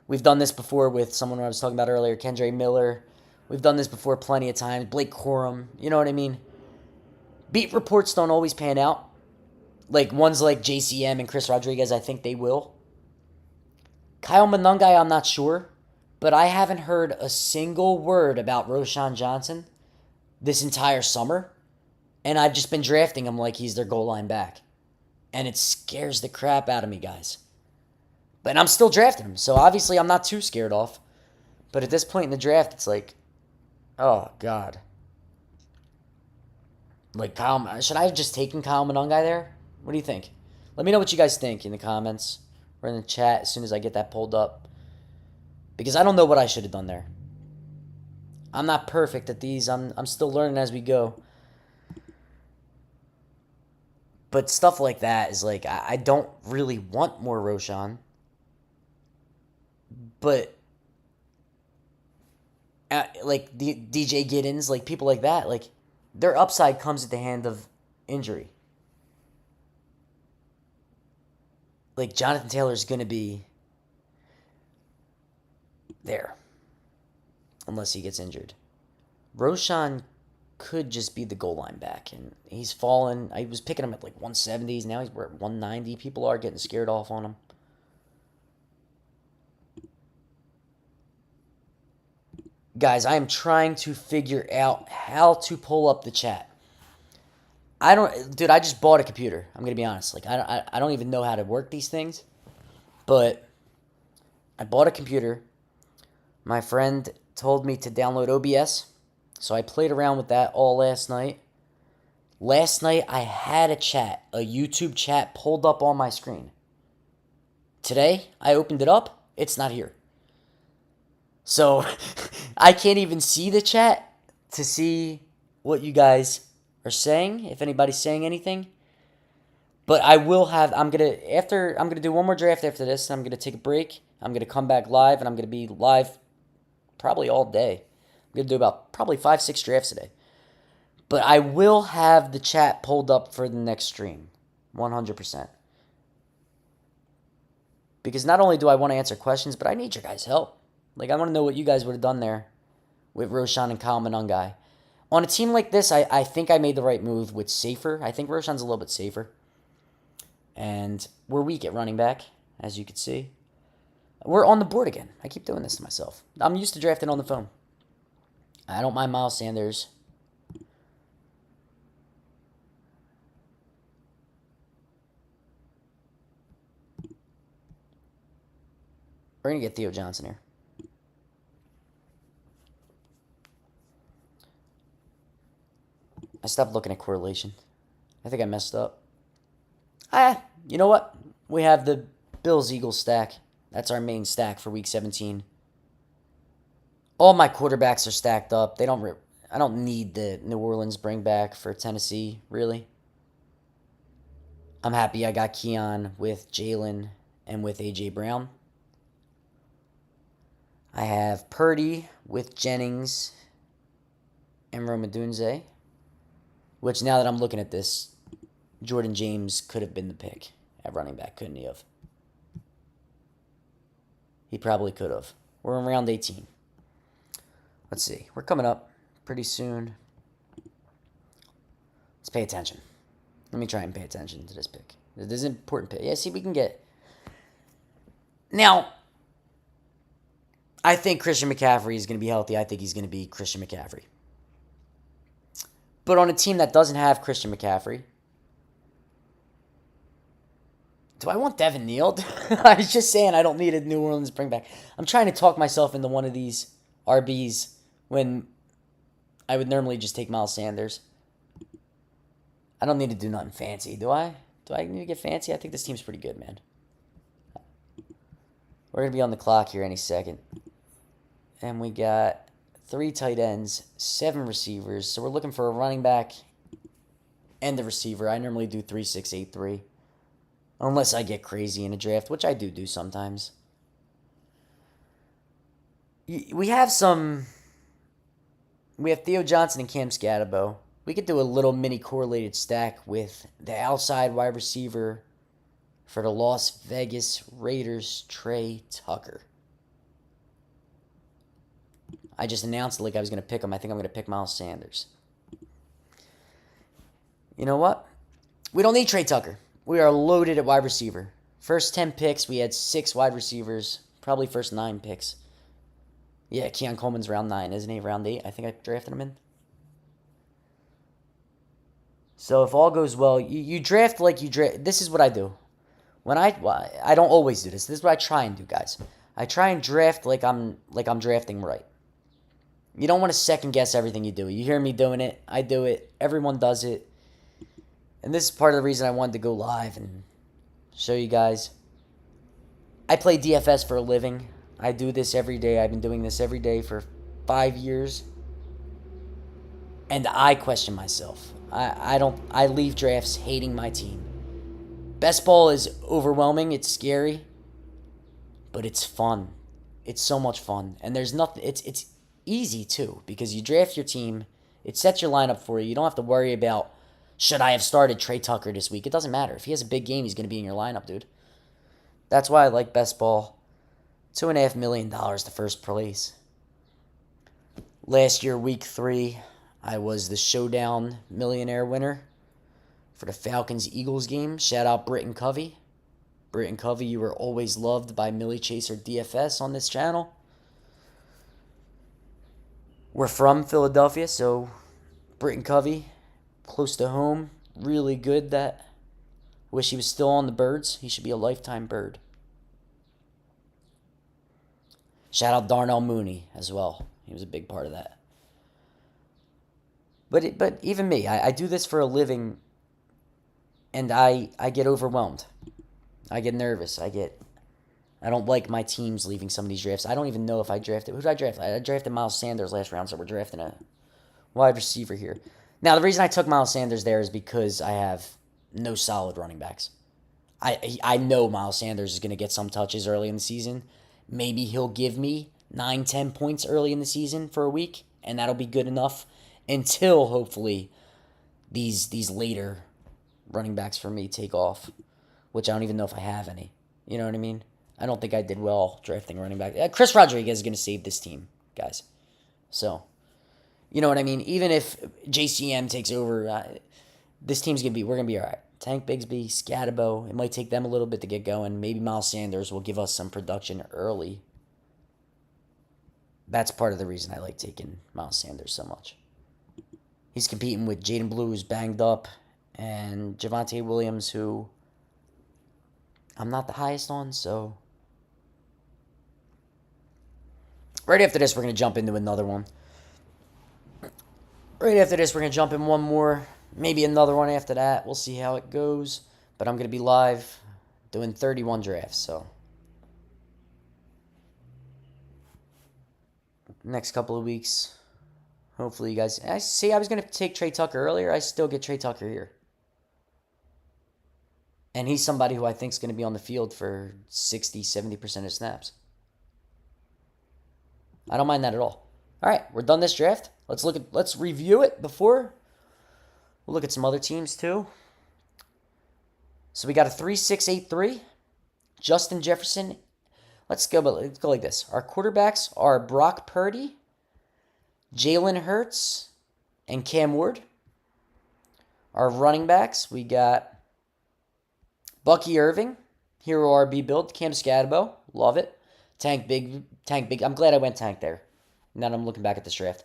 [SPEAKER 1] We've done this before with someone I was talking about earlier, Kendre Miller. We've done this before plenty of times. Blake Corum. You know what I mean? Beat reports don't always pan out. Like ones like JCM and Chris Rodriguez, I think they will. Kyle Monangai, I'm not sure. But I haven't heard a single word about Roshan Johnson this entire summer. And I've just been drafting him like he's their goal line back. And it scares the crap out of me, guys. But I'm still drafting him. So obviously I'm not too scared off. But at this point in the draft, it's like, oh, God. Like, should I have just taken Kyle Monangai there? What do you think? Let me know what you guys think in the comments or in the chat as soon as I get that pulled up. Because I don't know what I should have done there. I'm not perfect at these. I'm still learning as we go. But stuff like that is like, I don't really want more Roshan. But, like, DJ Giddens, like, people like that, like, their upside comes at the hand of injury. Like, Jonathan Taylor's going to be there. Unless he gets injured. Roshan could just be the goal line back. And he's fallen. I was picking him at like 170s. Now we're at 190. People are getting scared off on him. Guys, I am trying to figure out how to pull up the chat. Dude, I just bought a computer. I'm going to be honest. Like, I don't even know how to work these things. But I bought a computer. My friend told me to download OBS. So I played around with that all last night. Last night, I had a YouTube chat pulled up on my screen. Today, I opened it up. It's not here. So, I can't even see the chat to see what you guys are saying, if anybody's saying anything. But I will have, I'm going to do one more draft after this. I'm going to take a break. I'm going to come back live, and I'm going to be live probably all day. I'm going to do about probably 5-6 drafts today. But I will have the chat pulled up for the next stream. 100%. Because not only do I want to answer questions, but I need your guys' help. Like, I want to know what you guys would have done there with Roshan and Kyle Monangai. On a team like this, I think I made the right move with safer. I think Roshan's a little bit safer. And we're weak at running back, as you can see. We're on the board again. I keep doing this to myself. I'm used to drafting on the phone. I don't mind Miles Sanders. We're going to get Theo Johnson here. I stopped looking at correlation. I think I messed up. You know what? We have the Bills-Eagles stack. That's our main stack for Week 17. All my quarterbacks are stacked up. I don't need the New Orleans bring back for Tennessee, really. I'm happy I got Keon with Jalen and with A.J. Brown. I have Purdy with Jennings and Romadunze, which now that I'm looking at this, Jordan James could have been the pick at running back, couldn't he have? He probably could have. We're in round 18. Let's see. We're coming up pretty soon. Let's pay attention. Let me try and pay attention to this pick. This is an important pick. Yeah, see, we can get... Now, I think Christian McCaffrey is going to be healthy. I think he's going to be Christian McCaffrey. But on a team that doesn't have Christian McCaffrey, do I want Devin Neal? I was just saying I don't need a New Orleans bring back. I'm trying to talk myself into one of these RBs when I would normally just take Miles Sanders. I don't need to do nothing fancy, do I? Do I need to get fancy? I think this team's pretty good, man. We're going to be on the clock here any second. And we got 3 tight ends, 7 receivers. So we're looking for a running back and a receiver. I normally do 3-6-8-3. Unless I get crazy in a draft, which I do sometimes. We have Theo Johnson and Cam Scatterbo. We could do a little mini correlated stack with the outside wide receiver for the Las Vegas Raiders, Trey Tucker. I just announced it like I was going to pick him. I think I'm going to pick Miles Sanders. You know what? We don't need Trey Tucker. We are loaded at wide receiver. First 10 picks, we had 6 wide receivers. Probably first 9 picks. Yeah, Keon Coleman's round 9, isn't he? Round 8, I think I drafted him in. So if all goes well, you draft like you draft. This is what I do. I don't always do this. This is what I try and do, guys. I try and draft like I'm drafting right. You don't want to second guess everything you do. You hear me doing it. I do it. Everyone does it. And this is part of the reason I wanted to go live and show you guys. I play DFS for a living. I do this every day. I've been doing this every day for 5 years. And I question myself. I leave drafts hating my team. Best ball is overwhelming. It's scary. But it's fun. It's so much fun. And there's nothing... It's easy, too. Because you draft your team. It sets your lineup for you. You don't have to worry about... Should I have started Trey Tucker this week? It doesn't matter. If he has a big game, he's going to be in your lineup, dude. That's why I like best ball. $2.5 million to first place. Last year, week 3, I was the showdown millionaire winner for the Falcons-Eagles game. Shout out Britton Covey. Britton Covey, you were always loved by Millie Chaser DFS on this channel. We're from Philadelphia, so Britton Covey... Close to home. Really good. That. Wish he was still on the Birds. He should be a lifetime Bird. Shout out Darnell Mooney as well. He was a big part of that. But even me, I do this for a living, and I get overwhelmed. I get nervous. I don't like my teams leaving some of these drafts. I don't even know if I drafted. Who did I draft? I drafted Miles Sanders last round, so we're drafting a wide receiver here. Now, the reason I took Miles Sanders there is because I have no solid running backs. I know Miles Sanders is going to get some touches early in the season. Maybe he'll give me 9-10 points early in the season for a week, and that'll be good enough until, hopefully, these later running backs for me take off, which I don't even know if I have any. You know what I mean? I don't think I did well drafting running back. Chris Rodriguez is going to save this team, guys. So... You know what I mean? Even if JCM takes over, this team's we're going to be all right. Tank Bigsby, Scatabo. It might take them a little bit to get going. Maybe Miles Sanders will give us some production early. That's part of the reason I like taking Miles Sanders so much. He's competing with Jaden Blue, who's banged up, and Javonte Williams, who I'm not the highest on, so. Right after this, we're going to jump into another one. Right after this, we're going to jump in one more. Maybe another one after that. We'll see how it goes. But I'm going to be live doing 31 drafts, so. Next couple of weeks. Hopefully you guys. I was going to take Trey Tucker earlier. I still get Trey Tucker here. And he's somebody who I think is going to be on the field for 60, 70% of snaps. I don't mind that at all. All right, we're done this draft. Let's review it before. We'll look at some other teams too. So we got a 3-6-8-3. Justin Jefferson. Let's go like this. Our quarterbacks are Brock Purdy, Jalen Hurts, and Cam Ward. Our running backs, we got Bucky Irving, Hero RB build, Cam Scatabo, love it. Tank Big. I'm glad I went Tank there. Now that I'm looking back at this draft.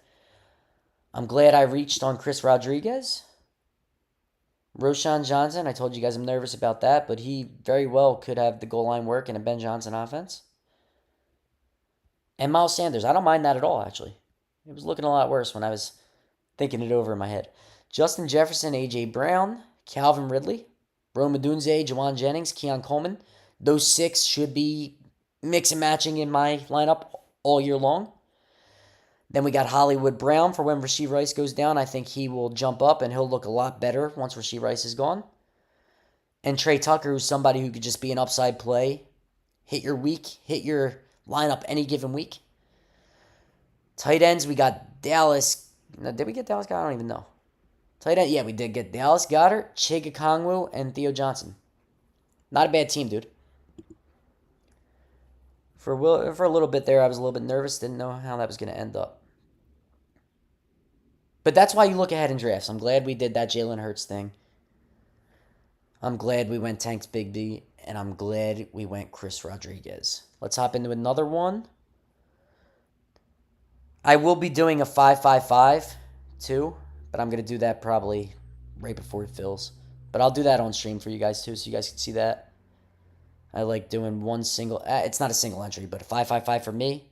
[SPEAKER 1] I'm glad I reached on Chris Rodriguez. Roshan Johnson, I told you guys I'm nervous about that, but he very well could have the goal line work in a Ben Johnson offense. And Miles Sanders, I don't mind that at all, actually. It was looking a lot worse when I was thinking it over in my head. Justin Jefferson, A.J. Brown, Calvin Ridley, Rome Odunze, Jawan Jennings, Keon Coleman. Those 6 should be mix and matching in my lineup all year long. Then we got Hollywood Brown for when Rashee Rice goes down. I think he will jump up and he'll look a lot better once Rashee Rice is gone. And Trey Tucker, who's somebody who could just be an upside play. Hit your lineup any given week. Tight ends, we got Dallas. Now, did we get Dallas Goddard? I don't even know. Tight end, yeah, we did get Dallas Goddard, Chig Okongwu, and Theo Johnson. Not a bad team, dude. For a little bit there, I was a little bit nervous. Didn't know how that was going to end up. But that's why you look ahead in drafts. I'm glad we did that Jalen Hurts thing. I'm glad we went Tanks Big B. And I'm glad we went Chris Rodriguez. Let's hop into another one. I will be doing a 5-5-5 too. But I'm going to do that probably right before it fills. But I'll do that on stream for you guys too, so you guys can see that. I like doing one single. It's not a single entry, but a 5-5-5 for me.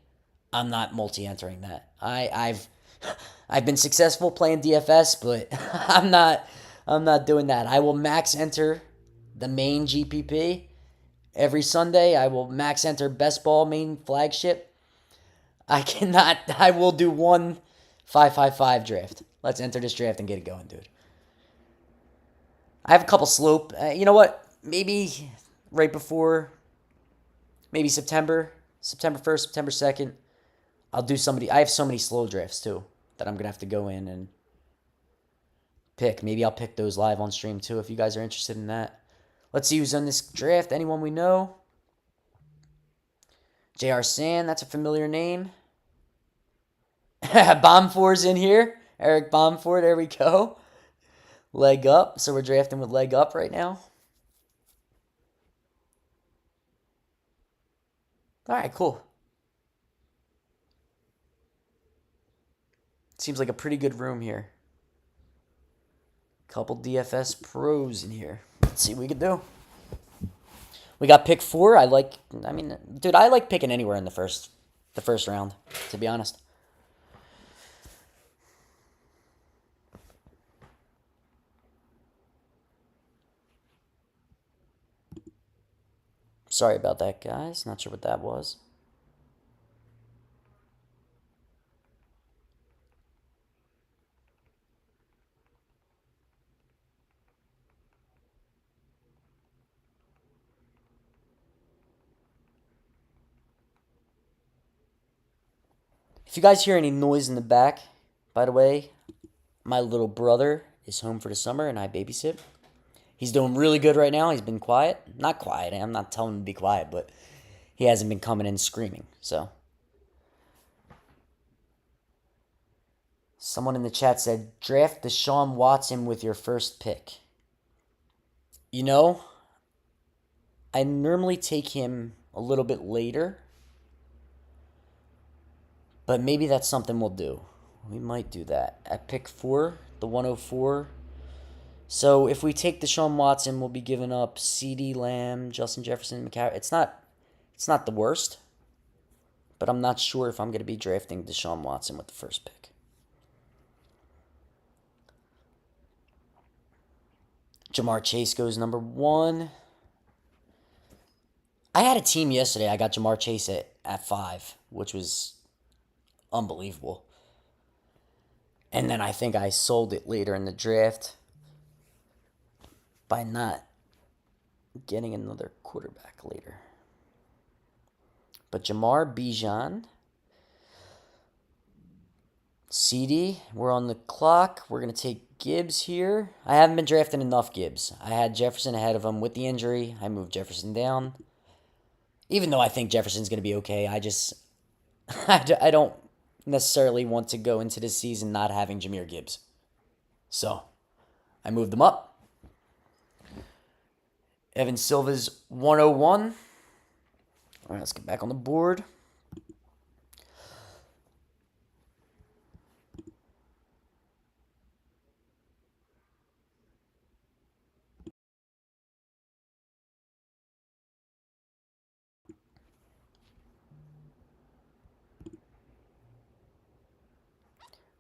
[SPEAKER 1] I'm not multi-entering that. I've been successful playing DFS, but I'm not doing that. I will max enter the main GPP every Sunday. I will max enter best ball main flagship. I will do one 5-5-5 draft. Let's enter this draft and get it going, dude. I have a couple slope. You know what? Maybe right before, maybe September 1st, September 2nd, I'll do somebody. I have so many slow drafts too that I'm going to have to go in and pick. Maybe I'll pick those live on stream too if you guys are interested in that. Let's see who's on this draft. Anyone we know? J.R. Sand, that's a familiar name. Bomb4's in here. Eric Bomb4, there we go. Leg up. So we're drafting with leg up right now. All right, cool. Seems like a pretty good room here. Couple DFS pros in here. Let's see what we can do. We got pick 4. I like picking anywhere in the first round, to be honest. Sorry about that, guys. Not sure what that was. If you guys hear any noise in the back, by the way, my little brother is home for the summer and I babysit. He's doing really good right now. He's been quiet. Not quiet. I'm not telling him to be quiet, but he hasn't been coming in screaming. So, someone in the chat said, draft Deshaun Watson with your first pick. You know, I normally take him a little bit later, but maybe that's something we'll do. We might do that. At pick 4, the 104. So if we take Deshaun Watson, we'll be giving up CeeDee Lamb, Justin Jefferson, McCaffrey. It's not the worst, but I'm not sure if I'm going to be drafting Deshaun Watson with the first pick. Jamar Chase goes number 1. I had a team yesterday. I got Jamar Chase at 5, which was unbelievable. And then I think I sold it later in the draft by not getting another quarterback later. But Jamar, Bijan, CD, we're on the clock. We're going to take Gibbs here. I haven't been drafting enough Gibbs. I had Jefferson ahead of him with the injury. I moved Jefferson down. Even though I think Jefferson's going to be okay, I don't necessarily want to go into this season not having Jahmyr Gibbs. So, I moved them up. Evan Silva's 101. All right, let's get back on the board.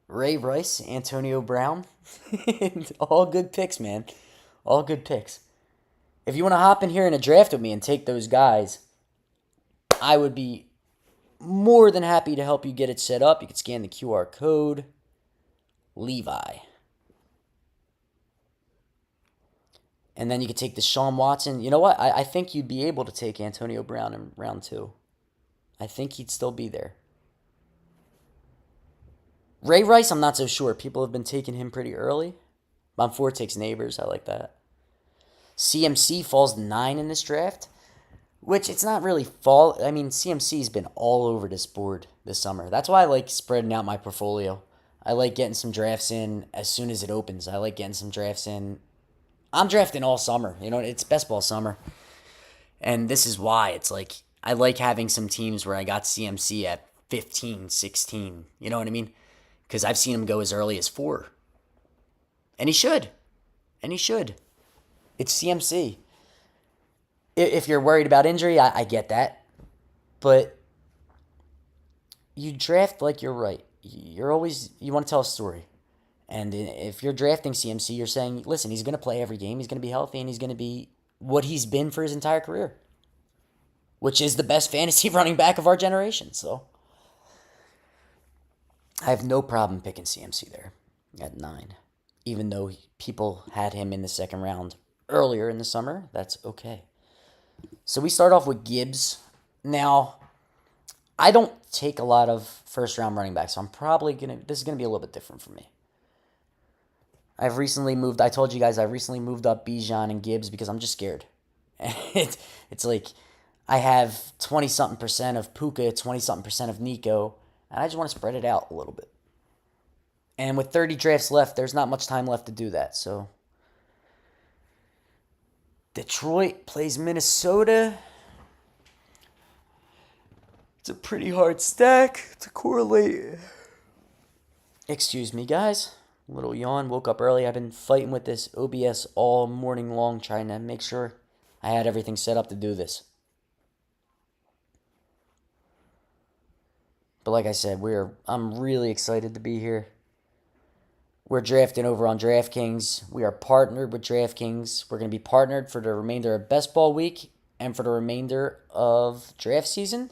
[SPEAKER 1] Ray Rice, Antonio Brown. All good picks, man. All good picks. If you want to hop in here in a draft with me and take those guys, I would be more than happy to help you get it set up. You can scan the QR code. Levi. And then you could take Deshaun Watson. You know what? I think you'd be able to take Antonio Brown in round 2. I think he'd still be there. Ray Rice, I'm not so sure. People have been taking him pretty early. Bonfour takes Neighbors. I like that. CMC falls 9 in this draft, which it's not really fall. I mean, CMC's been all over this board this summer. That's why I like spreading out my portfolio. I like getting some drafts in as soon as it opens. I like getting some drafts in. I'm drafting all summer. You know, it's best ball summer. And this is why it's like I like having some teams where I got CMC at 15, 16. You know what I mean? Because I've seen him go as early as 4. And he should. It's CMC. If you're worried about injury, I get that. But you draft like you're right. You want to tell a story. And if you're drafting CMC, you're saying, listen, he's going to play every game. He's going to be healthy, and he's going to be what he's been for his entire career, which is the best fantasy running back of our generation. So I have no problem picking CMC there at 9. Even though people had him in the second round earlier in the summer, that's okay. So we start off with Gibbs. Now, I don't take a lot of first-round running backs, so this is going to be a little bit different for me. I told you guys I recently moved up Bijan and Gibbs because I'm just scared. It's like I have 20-something% of Puka, 20-something% of Nico, and I just want to spread it out a little bit. And with 30 drafts left, there's not much time left to do that. So Detroit plays Minnesota. It's a pretty hard stack to correlate. Excuse me, guys. A little yawn. Woke up early. I've been fighting with this OBS all morning long, trying to make sure I had everything set up to do this. But like I said, I'm really excited to be here. We're drafting over on Draftkings. We are partnered with Draftkings. We're going to be partnered for the remainder of Best Ball Week and for the remainder of draft season.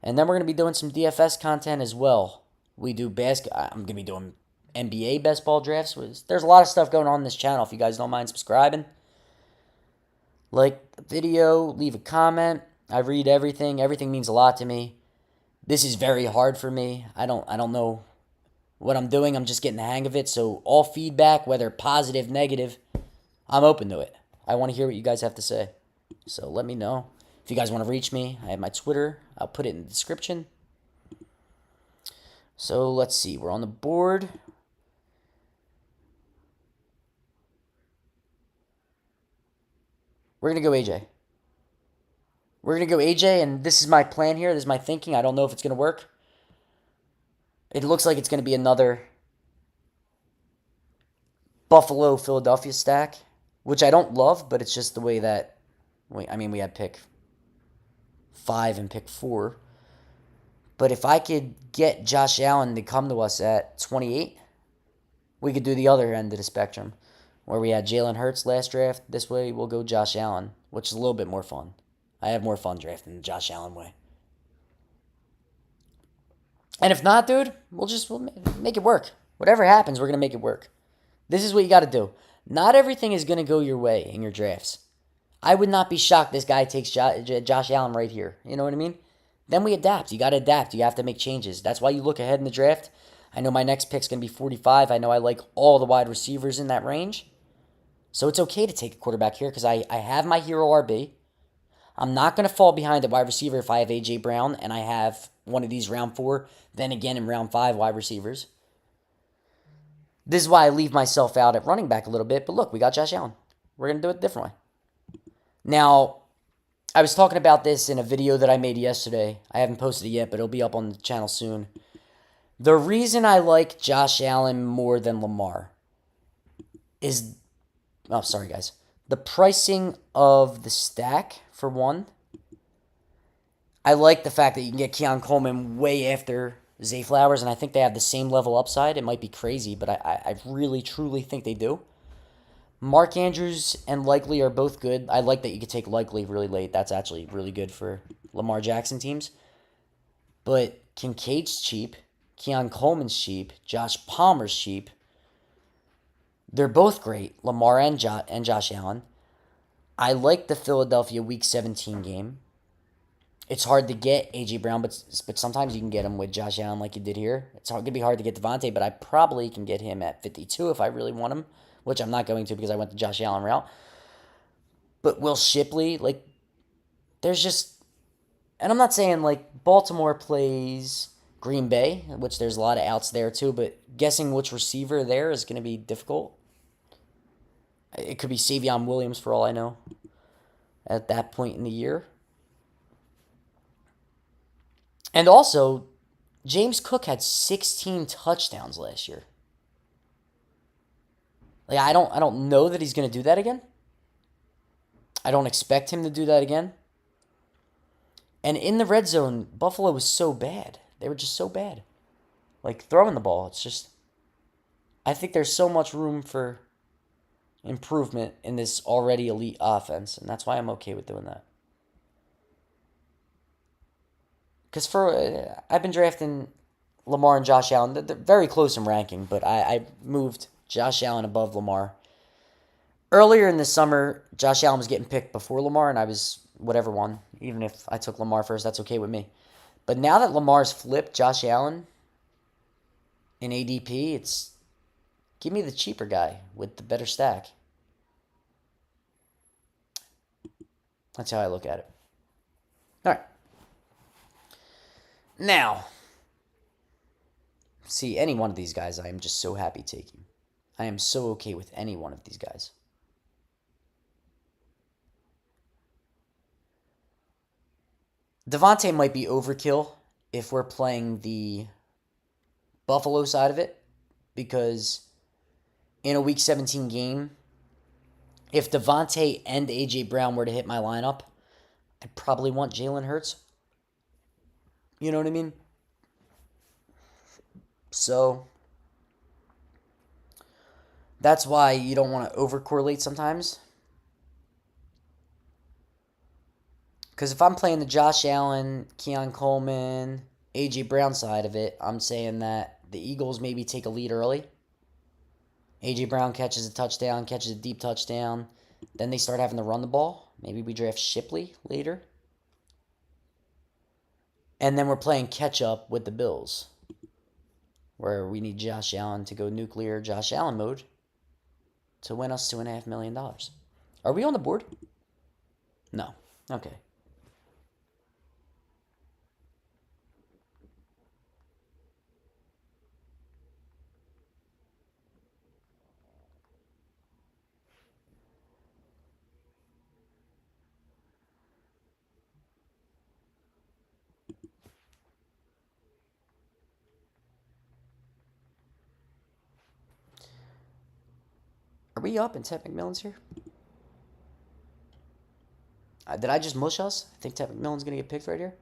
[SPEAKER 1] And then we're going to be doing some DFS content as well. I'm going to be doing NBA Best Ball drafts. There's a lot of stuff going on this channel. If you guys don't mind subscribing, like the video, leave a comment. I read everything. Everything means a lot to me. This is very hard for me. I don't know what I'm doing. I'm just getting the hang of it. So all feedback, whether positive, negative, I'm open to it. I want to hear what you guys have to say. So let me know. If you guys want to reach me, I have my Twitter. I'll put it in the description. So let's see. We're on the board. We're going to go AJ. We're going to go AJ, and this is my plan here. This is my thinking. I don't know if it's going to work. It looks like it's going to be another Buffalo-Philadelphia stack, which I don't love, but it's just the way that... I mean, we had pick 5 and pick 4. But if I could get Josh Allen to come to us at 28, we could do the other end of the spectrum, where we had Jalen Hurts last draft. This way, we'll go Josh Allen, which is a little bit more fun. I have more fun drafting the Josh Allen way. And if not, dude, we'll make it work. Whatever happens, we're going to make it work. This is what you got to do. Not everything is going to go your way in your drafts. I would not be shocked this guy takes Josh Allen right here. You know what I mean? Then we adapt. You got to adapt. You have to make changes. That's why you look ahead in the draft. I know my next pick's going to be 45. I know I like all the wide receivers in that range. So it's okay to take a quarterback here because I have my hero RB. I'm not going to fall behind at wide receiver if I have A.J. Brown and I have one of these round 4, then again in round 5 wide receivers. This is why I leave myself out at running back a little bit. But look, we got Josh Allen. We're going to do it a different way. Now, I was talking about this in a video that I made yesterday. I haven't posted it yet, but it'll be up on the channel soon. The reason I like Josh Allen more than Lamar is... Oh, sorry, guys. The pricing of the stack, for one. I like the fact that you can get Keon Coleman way after Zay Flowers, and I think they have the same level upside. It might be crazy, but I really, truly think they do. Mark Andrews and Likely are both good. I like that you could take Likely really late. That's actually really good for Lamar Jackson teams. But Kincaid's cheap. Keon Coleman's cheap. Josh Palmer's cheap. They're both great, Lamar and Josh Allen. I like the Philadelphia Week 17 game. It's hard to get A.J. Brown, but sometimes you can get him with Josh Allen like you did here. It's going to be hard to get Devontae, but I probably can get him at 52 if I really want him, which I'm not going to because I went the Josh Allen route. But Will Shipley, like, there's just... And I'm not saying, like, Baltimore plays Green Bay, which there's a lot of outs there too, but guessing which receiver there is going to be difficult. It could be Savion Williams for all I know at that point in the year. And also, James Cook had 16 touchdowns last year. Like, I don't know that he's going to do that again. I don't expect him to do that again. And in the red zone, Buffalo was so bad. They were just so bad. Like, throwing the ball, it's just... I think there's so much room for improvement in this already elite offense, and that's why I'm okay with doing that. Because I've been drafting Lamar and Josh Allen. They're very close in ranking, but I moved Josh Allen above Lamar. Earlier in the summer, Josh Allen was getting picked before Lamar, and I was whatever one. Even if I took Lamar first, that's okay with me. But now that Lamar's flipped Josh Allen in ADP, it's give me the cheaper guy with the better stack. That's how I look at it. All right. Now, see, any one of these guys I am just so happy taking. I am so okay with any one of these guys. Devontae might be overkill if we're playing the Buffalo side of it, because in a Week 17 game, if Devontae and A.J. Brown were to hit my lineup, I'd probably want Jalen Hurts. You know what I mean? So, that's why you don't want to overcorrelate sometimes. Because if I'm playing the Josh Allen, Keon Coleman, A.J. Brown side of it, I'm saying that the Eagles maybe take a lead early. A.J. Brown catches a touchdown, catches a deep touchdown. Then they start having to run the ball. Maybe we draft Shipley later. And then we're playing catch-up with the Bills, where we need Josh Allen to go nuclear Josh Allen mode to win us $2.5 million. Are we on the board? No. Okay. Are we up and Ted McMillan's here? Did I just mush us? I think Ted McMillan's going to get picked right here.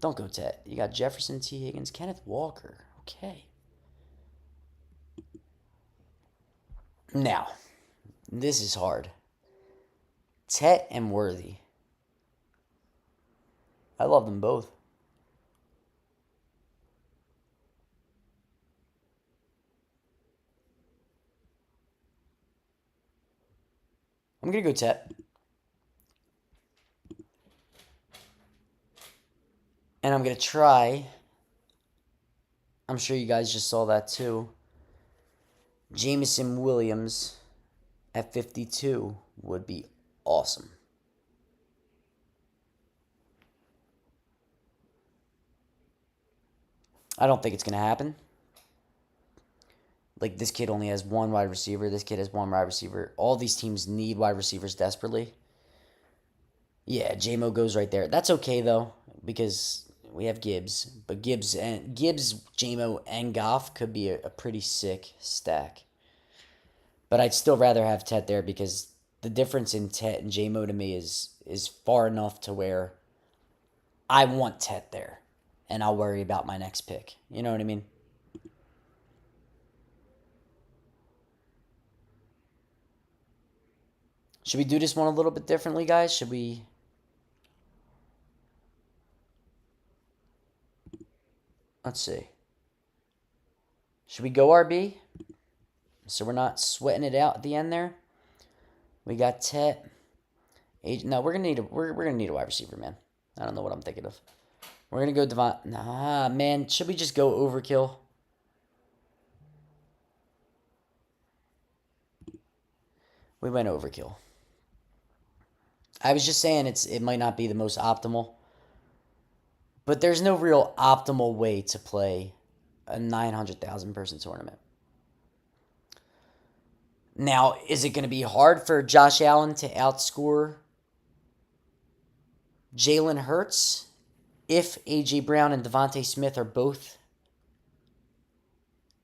[SPEAKER 1] Don't go Ted. You got Jefferson, T. Higgins, Kenneth Walker. Okay. Now, this is hard. Tet and Worthy. I love them both. I'm going to go Tet. And I'm going to try. I'm sure you guys just saw that too. Jameson Williams at 52 would be awesome. I don't think it's going to happen. Like, this kid only has one wide receiver. This kid has one wide receiver. All these teams need wide receivers desperately. Yeah, J-Mo goes right there. That's okay, though, because we have Gibbs. But Gibbs, J-Mo, and Goff could be a pretty sick stack. But I'd still rather have Tet there because the difference in Tet and J-Mo to me is far enough to where I want Tet there. And I'll worry about my next pick. You know what I mean? Should we do this one a little bit differently, guys? Should we... Let's see. Should we go RB? So we're not sweating it out at the end there. We got Tet. No, we're gonna need a wide receiver, man. I don't know what I'm thinking of. We're gonna go Devon. Nah, man. Should we just go overkill? We went overkill. I was just saying it might not be the most optimal. But there's no real optimal way to play a 900,000 person tournament. Now, is it going to be hard for Josh Allen to outscore Jalen Hurts if A.J. Brown and Devontae Smith are both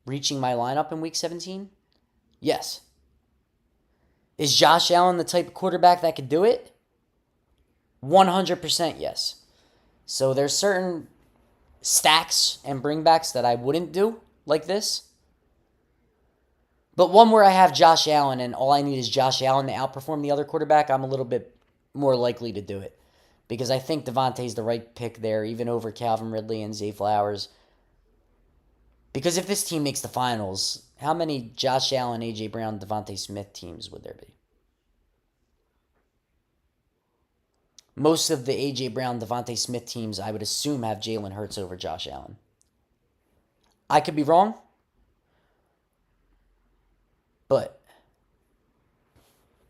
[SPEAKER 1] reaching my lineup in Week 17? Yes. Is Josh Allen the type of quarterback that could do it? 100% yes. So there's certain stacks and bringbacks that I wouldn't do like this. But one where I have Josh Allen and all I need is Josh Allen to outperform the other quarterback, I'm a little bit more likely to do it. Because I think Devontae's the right pick there, even over Calvin Ridley and Zay Flowers. Because if this team makes the finals, how many Josh Allen, A.J. Brown, Devontae Smith teams would there be? Most of the A.J. Brown, Devontae Smith teams, I would assume, have Jalen Hurts over Josh Allen. I could be wrong, but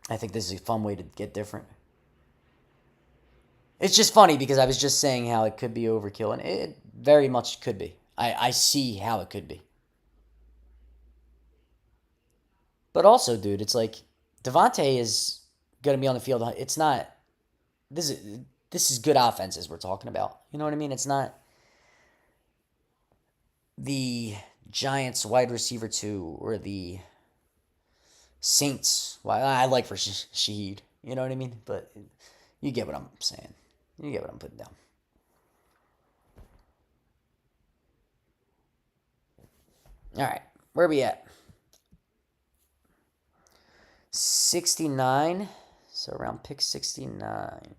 [SPEAKER 1] I think this is a fun way to get different. It's just funny because I was just saying how it could be overkill, and it very much could be. I see how it could be. But also, dude, it's like Devontae is going to be on the field. It's not... This is good offenses we're talking about. You know what I mean? It's not the Giants wide receiver 2 or the Saints. Well, I like for Shaheed. You know what I mean? But you get what I'm saying. You get what I'm putting down. All right. Where are we at? 69. So around pick 69.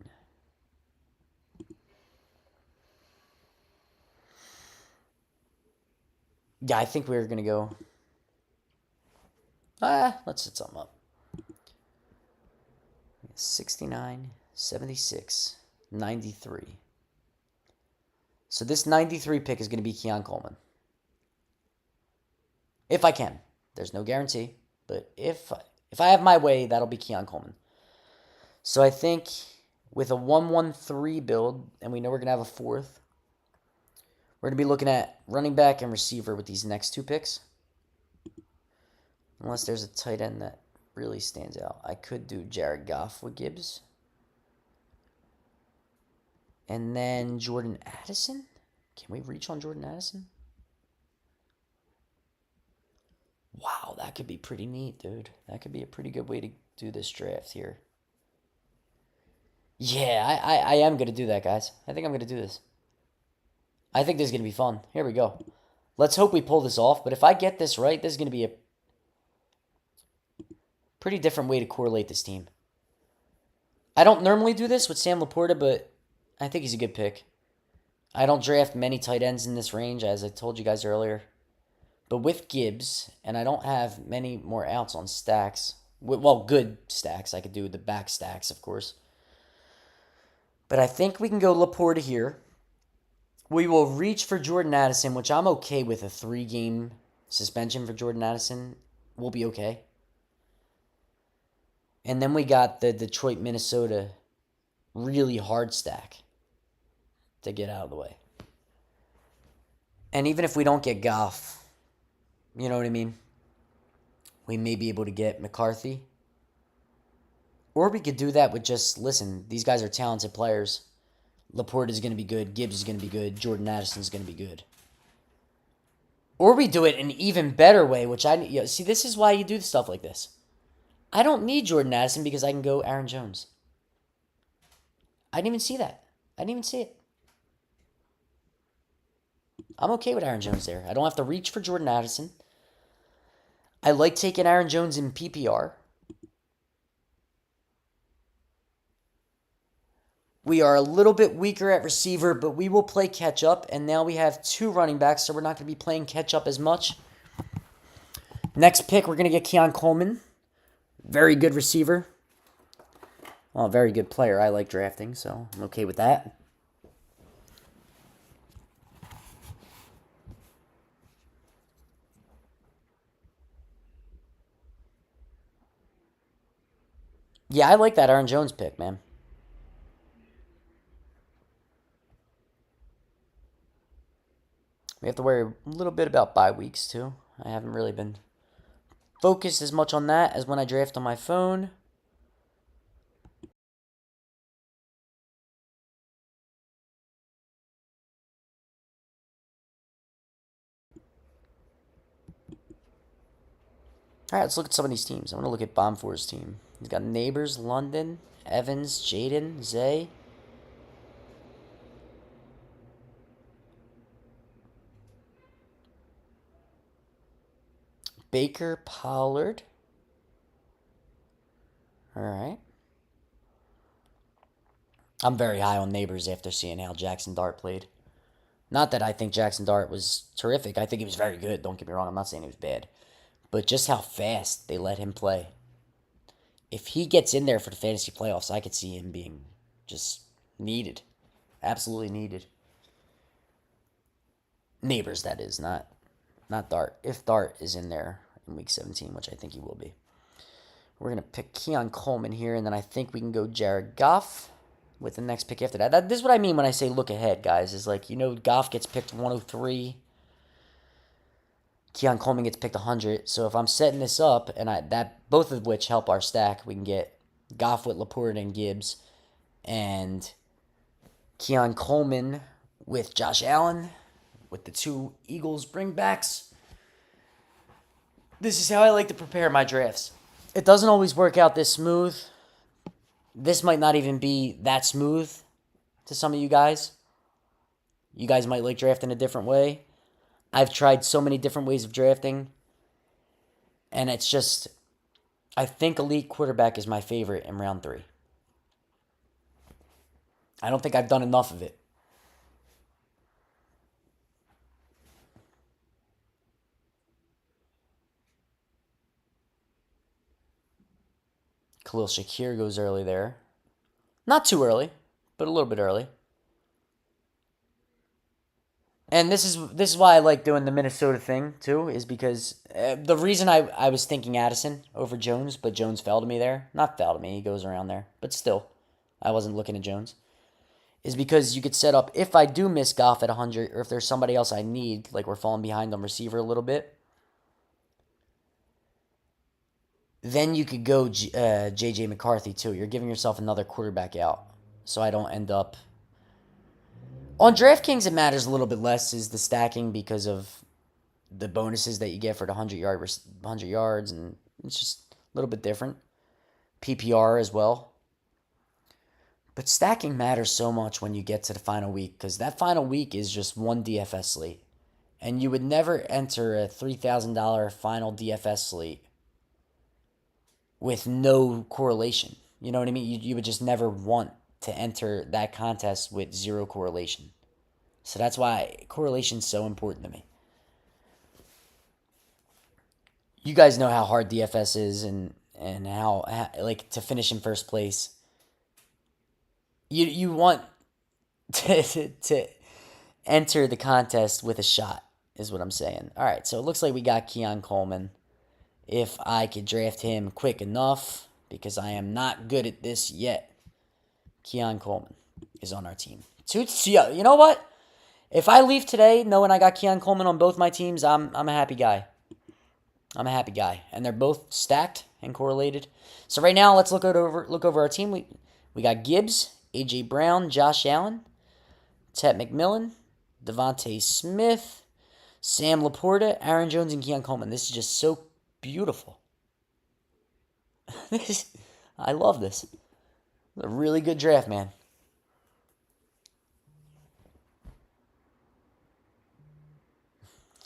[SPEAKER 1] Yeah, I think we're going to go... let's set something up. 69, 76, 93. So this 93 pick is going to be Keon Coleman. If I can. There's no guarantee. But if I have my way, that'll be Keon Coleman. So I think with a 1-1-3 build, and we know we're going to have a fourth, we're going to be looking at running back and receiver with these next two picks. Unless there's a tight end that really stands out. I could do Jared Goff with Gibbs. And then Jordan Addison. Can we reach on Jordan Addison? Wow. that could be pretty neat, dude. That could be a pretty good way to do this draft here. Yeah, I am going to do that, guys. I think I'm going to do this. I think this is going to be fun. Here we go. Let's hope we pull this off. But if I get this right, this is going to be a pretty different way to correlate this team. I don't normally do this with Sam Laporta, but I think he's a good pick. I don't draft many tight ends in this range, as I told you guys earlier. But with Gibbs, and I don't have many more outs on stacks. Well, good stacks. I could do the back stacks, of course. But I think we can go Laporta here. We will reach for Jordan Addison, which I'm okay with. A 3-game suspension for Jordan Addison will be okay. And then we got the Detroit, Minnesota really hard stack to get out of the way. And even if we don't get Goff, you know what I mean? We may be able to get McCarthy. Or we could do that with just, listen, these guys are talented players. Laporte is going to be good. Gibbs is going to be good. Jordan Addison is going to be good. Or we do it an even better way, which see, this is why you do stuff like this. I don't need Jordan Addison because I can go Aaron Jones. I didn't even see that. I didn't even see it. I'm okay with Aaron Jones there. I don't have to reach for Jordan Addison. I like taking Aaron Jones in PPR. We are a little bit weaker at receiver, but we will play catch up. And now we have 2 running backs, so we're not going to be playing catch up as much. Next pick, we're going to get Keon Coleman. Very good receiver. Well, very good player. I like drafting, so I'm okay with that. Yeah, I like that Aaron Jones pick, man. We have to worry a little bit about bye weeks, too. I haven't really been focused as much on that as when I draft on my phone. All right, let's look at some of these teams. I'm going to look at Bomb4's team. He's got Neighbors, London, Evans, Jaden, Zay. Baker, Pollard. All right. I'm very high on Neighbors after seeing how Jackson Dart played. Not that I think Jackson Dart was terrific. I think he was very good. Don't get me wrong. I'm not saying he was bad. But just how fast they let him play. If he gets in there for the fantasy playoffs, I could see him being just needed. Absolutely needed. Neighbors, that is, not Dart. If Dart is in there in week 17, which I think he will be. We're going to pick Keon Coleman here, and then I think we can go Jared Goff with the next pick after that. This is what I mean when I say look ahead, guys. Is like, Goff gets picked 103. Keon Coleman gets picked 100. So if I'm setting this up, and both of which help our stack, we can get Goff with Laporte and Gibbs, and Keon Coleman with Josh Allen, with the 2 Eagles bringbacks. This is how I like to prepare my drafts. It doesn't always work out this smooth. This might not even be that smooth to some of you guys. You guys might like drafting a different way. I've tried so many different ways of drafting. And it's just, I think elite quarterback is my favorite in round 3. I don't think I've done enough of it. Khalil Shakir goes early there. Not too early, but a little bit early. And this is why I like doing the Minnesota thing, too, is because the reason I was thinking Addison over Jones, but Jones fell to me there. Not fell to me, he goes around there. But still, I wasn't looking at Jones. Is because you could set up, if I do miss Goff at 100, or if there's somebody else I need, like we're falling behind on receiver a little bit, then you could go J.J. McCarthy, too. You're giving yourself another quarterback out. So I don't end up... On Draftkings, it matters a little bit less is the stacking because of the bonuses that you get for the 100 yards, and it's just a little bit different. PPR as well. But stacking matters so much when you get to the final week, because that final week is just one DFS slate. And you would never enter a $3,000 final DFS slate with no correlation. You know what I mean? You would just never want to enter that contest with zero correlation. So that's why correlation is so important to me. You guys know how hard DFS is, and how like to finish in first place. You want to enter the contest with a shot, is what I'm saying. All right, so it looks like we got Keon Coleman. If I could draft him quick enough, because I am not good at this yet. Keon Coleman is on our team. You know what? If I leave today knowing I got Keon Coleman on both my teams, I'm a happy guy. I'm a happy guy, and they're both stacked and correlated. So right now, let's look over our team. We got Gibbs, AJ Brown, Josh Allen, Ted McMillan, Devontae Smith, Sam Laporta, Aaron Jones, and Keon Coleman. This is just so beautiful. I love this. It's a really good draft, man.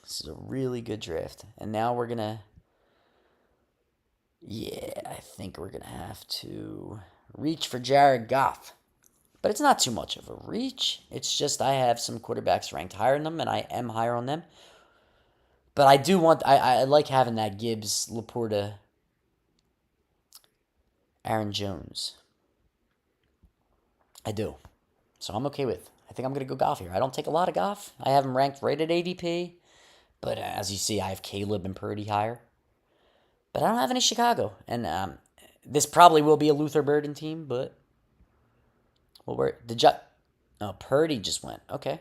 [SPEAKER 1] This is a really good draft. And now we're going to... Yeah, I think we're going to have to reach for Jared Goff. But it's not too much of a reach. It's just I have some quarterbacks ranked higher than them, and I am higher on them. But I do want... I like having that Gibbs, Laporta, Aaron Jones. I do. So I'm okay with... I think I'm going to go Goff here. I don't take a lot of Goff. I have him ranked right at ADP. But as you see, I have Caleb and Purdy higher. But I don't have any Chicago. And this probably will be a Luther Burden team, but... Well, Purdy just went. Okay.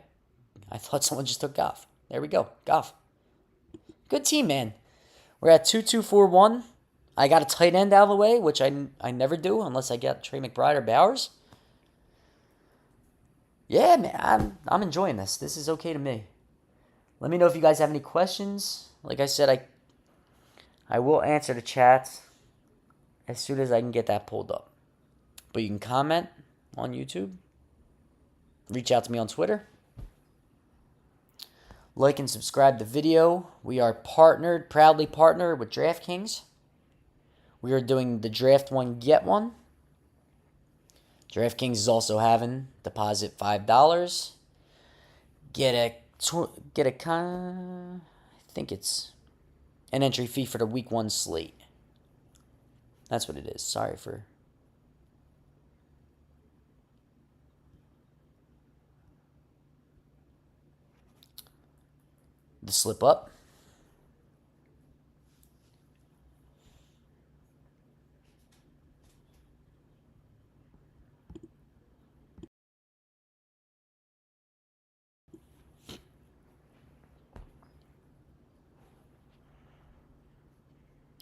[SPEAKER 1] I thought someone just took Goff. There we go. Goff. Good team, man. We're at 2-2-4-1. I got a tight end out of the way, which I never do unless I get Trey McBride or Bowers. Yeah, man, I'm enjoying this. This is okay to me. Let me know if you guys have any questions. Like I said, I will answer the chats as soon as I can get that pulled up. But you can comment on YouTube. Reach out to me on Twitter. Like and subscribe the video. We are proudly partnered with Draftkings. We are doing the draft one, get one. DraftKings is also having deposit $5. I think it's an entry fee for the week 1 slate. That's what it is. Sorry for... the slip up.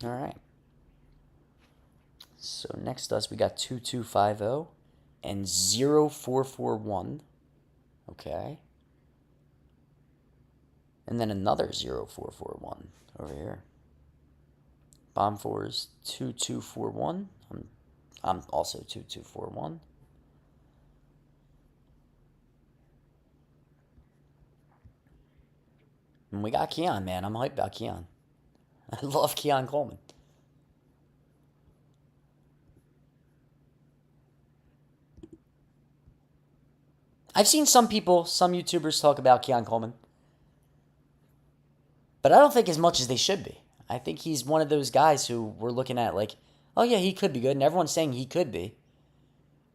[SPEAKER 1] All right. So next to us, we got 2250 and 0441. Okay. And then another 0441 over here. Bomb 4 is 2241. I'm also 2241. And we got Keon, man. I'm hyped about Keon. I love Keon Coleman. I've seen some YouTubers talk about Keon Coleman. But I don't think as much as they should be. I think he's one of those guys who we're looking at like, oh yeah, he could be good. And everyone's saying he could be.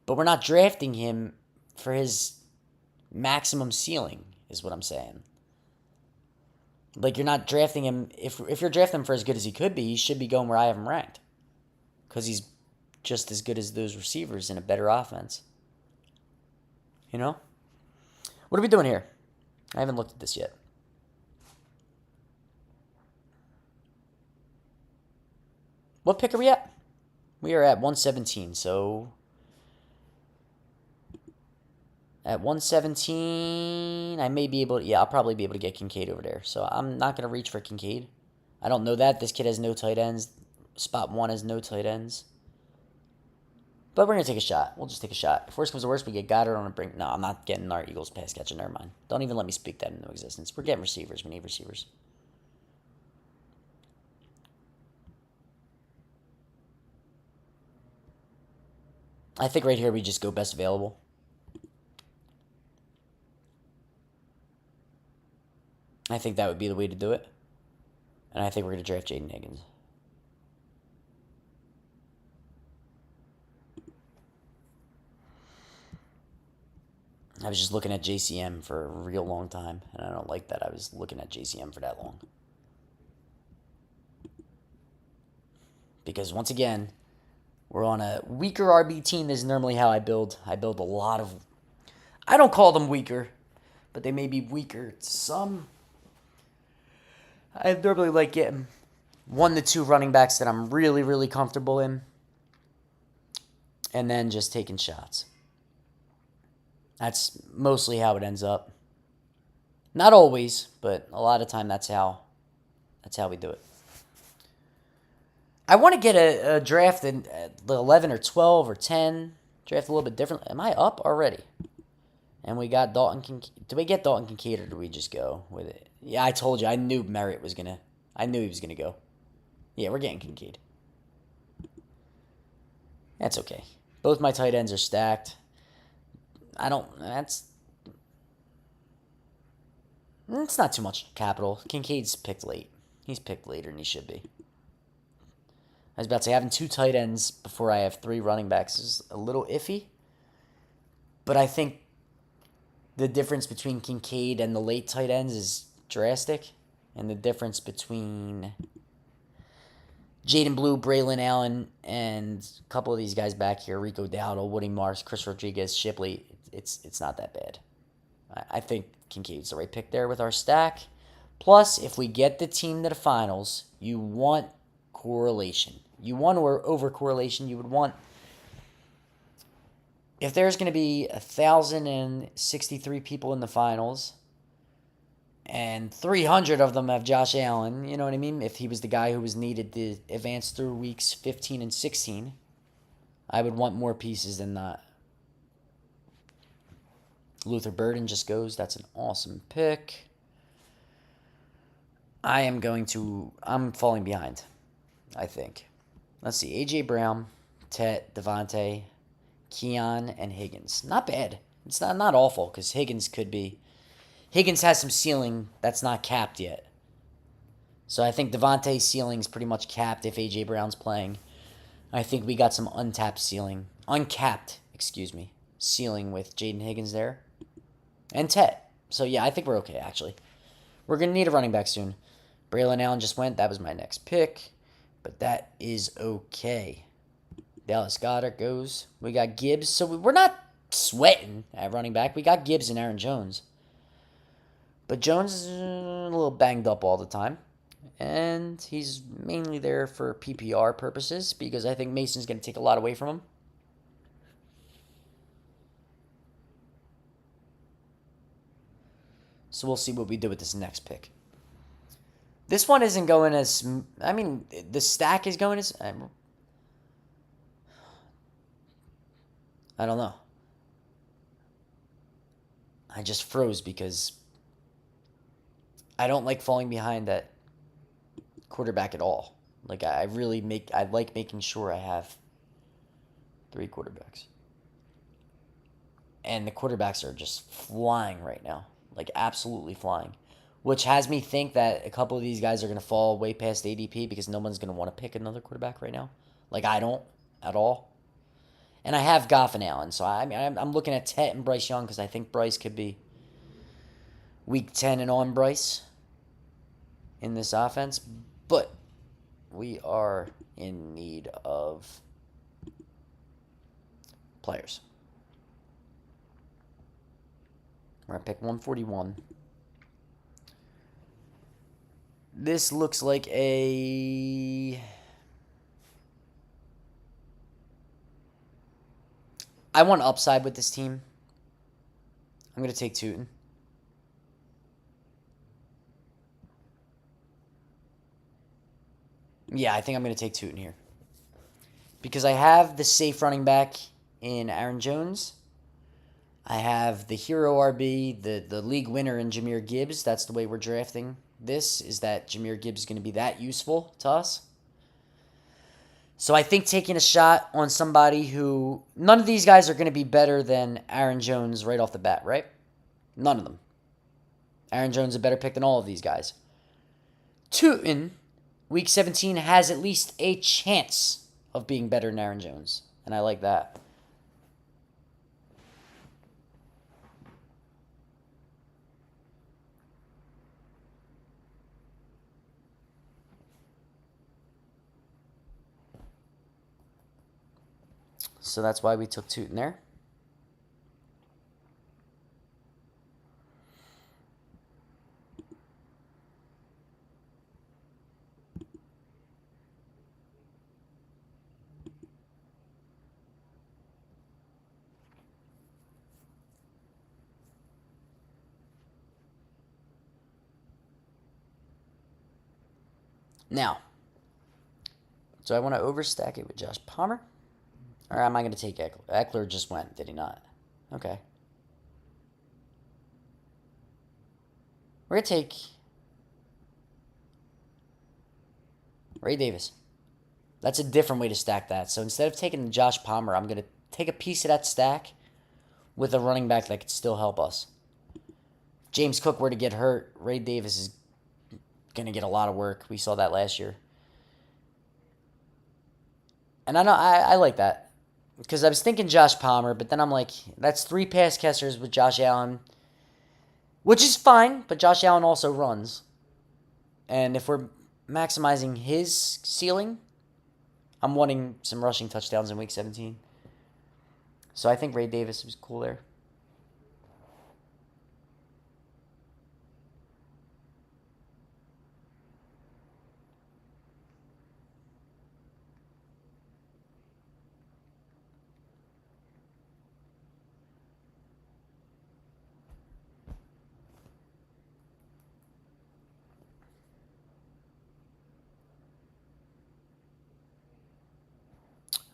[SPEAKER 1] But we're not drafting him for his maximum ceiling, is what I'm saying. Like, you're not drafting him... If you're drafting him for as good as he could be, he should be going where I have him ranked. Because he's just as good as those receivers in a better offense. You know? What are we doing here? I haven't looked at this yet. What pick are we at? We are at 117, so... At 117, I may be able to, yeah, I'll probably be able to get Kincaid over there. So I'm not going to reach for Kincaid. I don't know that. This kid has no tight ends. Spot 1 has no tight ends. But we're going to take a shot. We'll just take a shot. If worst comes to worst, we get Goddard on a brink. No, I'm not getting our Eagles pass catcher. Never mind. Don't even let me speak that into existence. We're getting receivers. We need receivers. I think right here we just go best available. I think that would be the way to do it. And I think we're going to draft Jaden Higgins. I was just looking at JCM for a real long time, and I don't like that I was looking at JCM for that long. Because once again, we're on a weaker RB team. This is normally how I build. I build a lot of... I don't call them weaker, but they may be weaker. Some... I normally like getting 1 to 2 running backs that I'm really, really comfortable in, and then just taking shots. That's mostly how it ends up. Not always, but a lot of time that's how we do it. I want to get a draft in the 11 or 12 or 10. Draft a little bit different. Am I up already? And we got Dalton Kincaid. Do we get Dalton Kincaid or do we just go with it? Yeah, I told you. I knew Merritt was going to. I knew he was going to go. Yeah, we're getting Kincaid. That's okay. Both my tight ends are stacked. It's not too much capital. Kincaid's picked late. He's picked later than he should be. I was about to say, having 2 tight ends before I have 3 running backs is a little iffy. But I think the difference between Kincaid and the late tight ends is drastic. And the difference between Jaden Blue, Braylon Allen, and a couple of these guys back here, Rico Dowdle, Woody Marks, Chris Rodriguez, Shipley, it's not that bad. I think Kincaid's the right pick there with our stack. Plus, if we get the team to the finals, you want correlation. You want over correlation. You would want, if there's going to be 1,063 people in the finals, and 300 of them have Josh Allen, you know what I mean? If he was the guy who was needed to advance through weeks 15 and 16, I would want more pieces than that. Luther Burden just goes. That's an awesome pick. I'm falling behind, I think. Let's see. A.J. Brown, Tet, Devontae, Keon, and Higgins. Not bad. It's not awful because Higgins has some ceiling that's not capped yet. So I think Devontae's ceiling is pretty much capped if A.J. Brown's playing. I think we got some uncapped ceiling with Jaden Higgins there. And Tet. So yeah, I think we're okay, actually. We're going to need a running back soon. Braylon Allen just went. That was my next pick. But that is okay. Dallas Goedert goes. We got Gibbs. So we're not sweating at running back. We got Gibbs and Aaron Jones. But Jones is a little banged up all the time. And he's mainly there for PPR purposes because I think Mason's going to take a lot away from him. So we'll see what we do with this next pick. This one isn't going as... I mean, the stack is going as... I don't know. I just froze because I don't like falling behind that quarterback at all. Like, I like making sure I have 3 quarterbacks. And the quarterbacks are just flying right now. Like, absolutely flying. Which has me think that a couple of these guys are going to fall way past ADP because no one's going to want to pick another quarterback right now. Like, I don't at all. And I have Goff and Allen. So, I'm looking at Tet and Bryce Young because I think Bryce could be week 10 and on Bryce in this offense. But we are in need of players. We're going to pick 141. This looks like I want upside with this team. I'm going to take Tootin. Yeah, I think I'm going to take Tootin here. Because I have the safe running back in Aaron Jones. I have the hero RB, the league winner in Jahmyr Gibbs. That's the way we're drafting this, is that Jahmyr Gibbs is going to be that useful to us. So I think taking a shot on somebody who... None of these guys are going to be better than Aaron Jones right off the bat, right? None of them. Aaron Jones is a better pick than all of these guys. Tootin, Week 17, has at least a chance of being better than Aaron Jones. And I like that. So that's why we took Tootin there. Now, do I want to overstack it with Josh Palmer? Or am I going to take Eckler? Eckler just went, did he not? Okay. We're going to take Ray Davis. That's a different way to stack that. So instead of taking Josh Palmer, I'm going to take a piece of that stack with a running back that could still help us. If James Cook were to get hurt, Ray Davis is going to get a lot of work. We saw that last year. And I know I like that. Because I was thinking Josh Palmer, but then I'm like, that's 3 pass catchers with Josh Allen. Which is fine, but Josh Allen also runs. And if we're maximizing his ceiling, I'm wanting some rushing touchdowns in Week 17. So I think Ray Davis was cool there.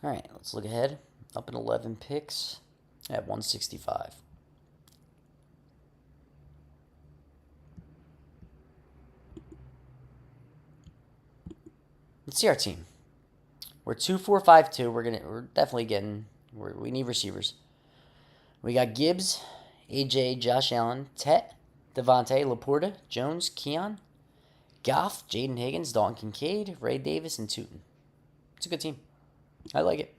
[SPEAKER 1] All right, let's look ahead. Up in 11 picks at 165. Let's see our team. We're 2-4-5-2. We're definitely getting. We need receivers. We got Gibbs, AJ, Josh Allen, Tet, Devontae, Laporta, Jones, Keon, Goff, Jaden Higgins, Dalton Kincaid, Ray Davis, and Tootin. It's a good team. I like it.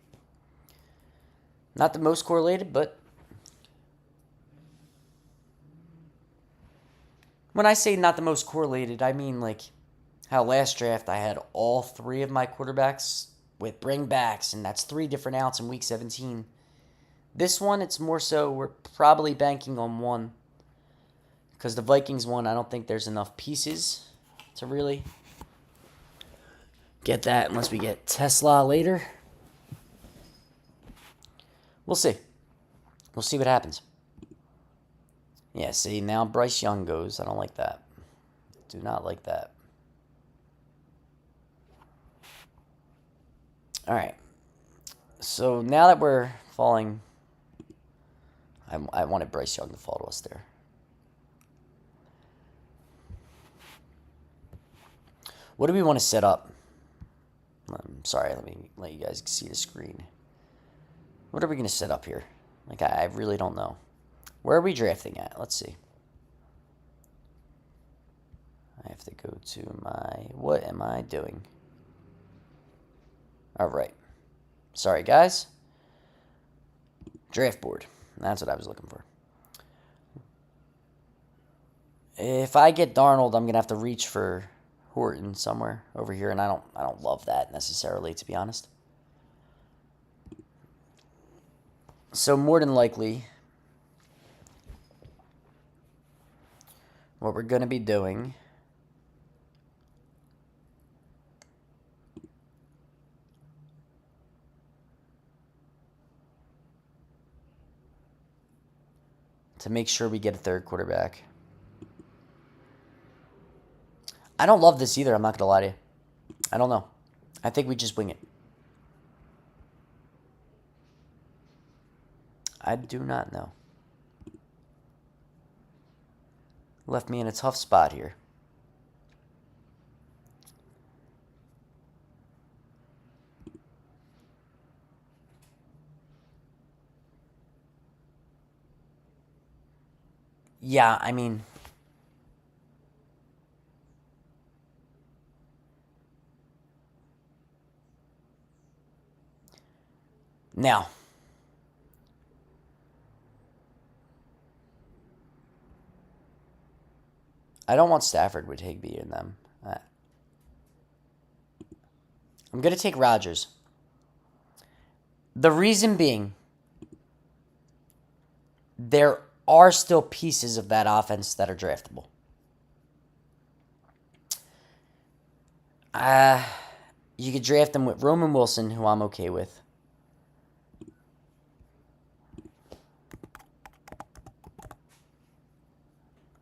[SPEAKER 1] Not the most correlated, but when I say not the most correlated, I mean like how last draft I had all 3 of my quarterbacks with bringbacks, and that's 3 different outs in Week 17. This one, it's more so we're probably banking on 1. Because the Vikings one, I don't think there's enough pieces to really get that unless we get Tesla later. We'll see. We'll see what happens. Yeah, see, now Bryce Young goes. I don't like that. Do not like that. All right. So now that we're falling, I wanted Bryce Young to fall to us there. What do we want to set up? I'm sorry, let me let you guys see the screen. What are we going to set up here? Like, I really don't know. Where are we drafting at? Let's see. I have to go to my... What am I doing? All right. Sorry, guys. Draft board. That's what I was looking for. If I get Darnold, I'm going to have to reach for Horton somewhere over here, and I don't love that necessarily, to be honest. So more than likely, what we're going to be doing to make sure we get a third quarterback. I don't love this either, I'm not going to lie to you. I don't know. I think we just wing it. I do not know. Left me in a tough spot here. Yeah, I mean... Now... I don't want Stafford with Higbee in them. I'm going to take Rodgers. The reason being, there are still pieces of that offense that are draftable. You could draft them with Roman Wilson, who I'm okay with.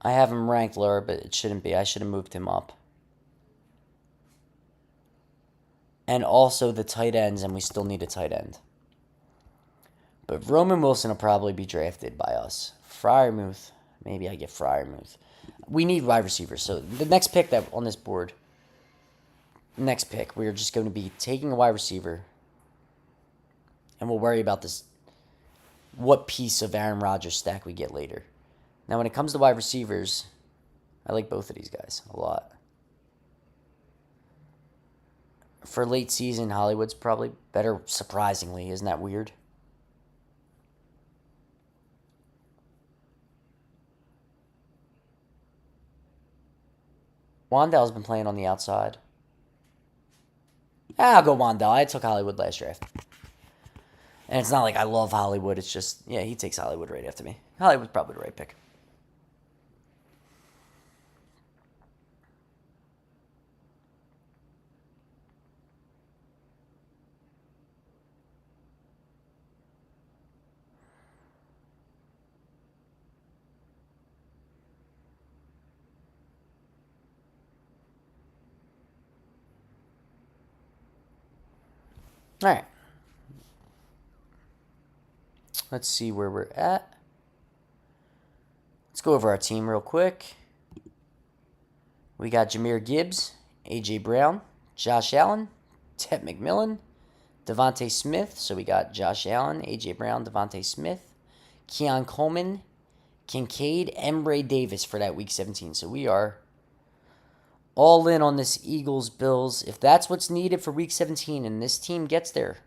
[SPEAKER 1] I have him ranked lower, but it shouldn't be. I should have moved him up. And also the tight ends, and we still need a tight end. But Roman Wilson will probably be drafted by us. Freiermuth, maybe I get Freiermuth. We need wide receivers. So the next pick that on this board, next pick, we're just going to be taking a wide receiver. And we'll worry about this, what piece of Aaron Rodgers stack we get later. Now, when it comes to wide receivers, I like both of these guys a lot. For late season, Hollywood's probably better, surprisingly. Isn't that weird? Wandell's been playing on the outside. I'll go Wandell. I took Hollywood last draft. And it's not like I love Hollywood. It's just, yeah, he takes Hollywood right after me. Hollywood's probably the right pick. All right. Let's see where we're at. Let's go over our team real quick. We got Jahmyr Gibbs, A.J. Brown, Josh Allen, Ted McMillan, Devontae Smith. So we got Josh Allen, A.J. Brown, Devontae Smith, Keon Coleman, Kincaid, and Ray Davis for that Week 17. So we are all in on this Eagles-Bills. If that's what's needed for Week 17 and this team gets there,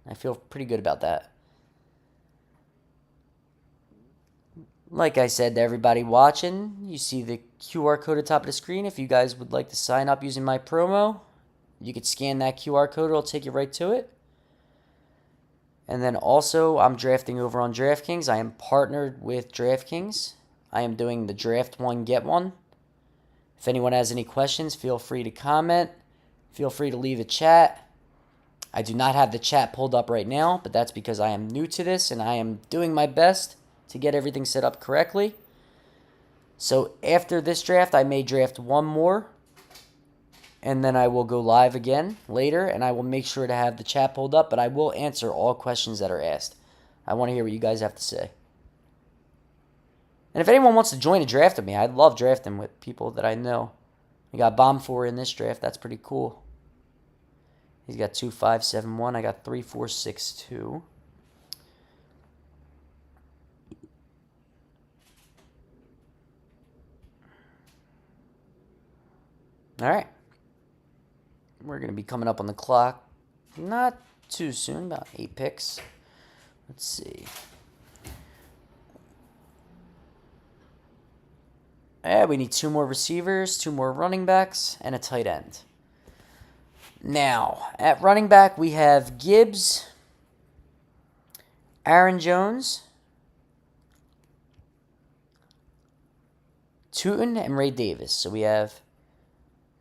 [SPEAKER 1] I feel pretty good about that. Like I said to everybody watching, you see the QR code at the top of the screen. If you guys would like to sign up using my promo, you could scan that QR code. It'll take you right to it. And then also, I'm drafting over on Draftkings. I am partnered with Draftkings. I am doing the draft one, get one. If anyone has any questions, feel free to comment. Feel free to leave a chat. I do not have the chat pulled up right now, but that's because I am new to this and I am doing my best to get everything set up correctly. So after this draft, I may draft one more, and then I will go live again later, and I will make sure to have the chat pulled up, but I will answer all questions that are asked. I want to hear what you guys have to say. And if anyone wants to join a draft with me, I'd love drafting with people that I know. We got Bomb 4 in this draft. That's pretty cool. He's got 2.571. I got 3.462. All right. We're going to be coming up on the clock. Not too soon, about 8 picks. Let's see. We need 2 more receivers, 2 more running backs, and a tight end. Now, at running back, we have Gibbs, Aaron Jones, Tootin, and Ray Davis. So we have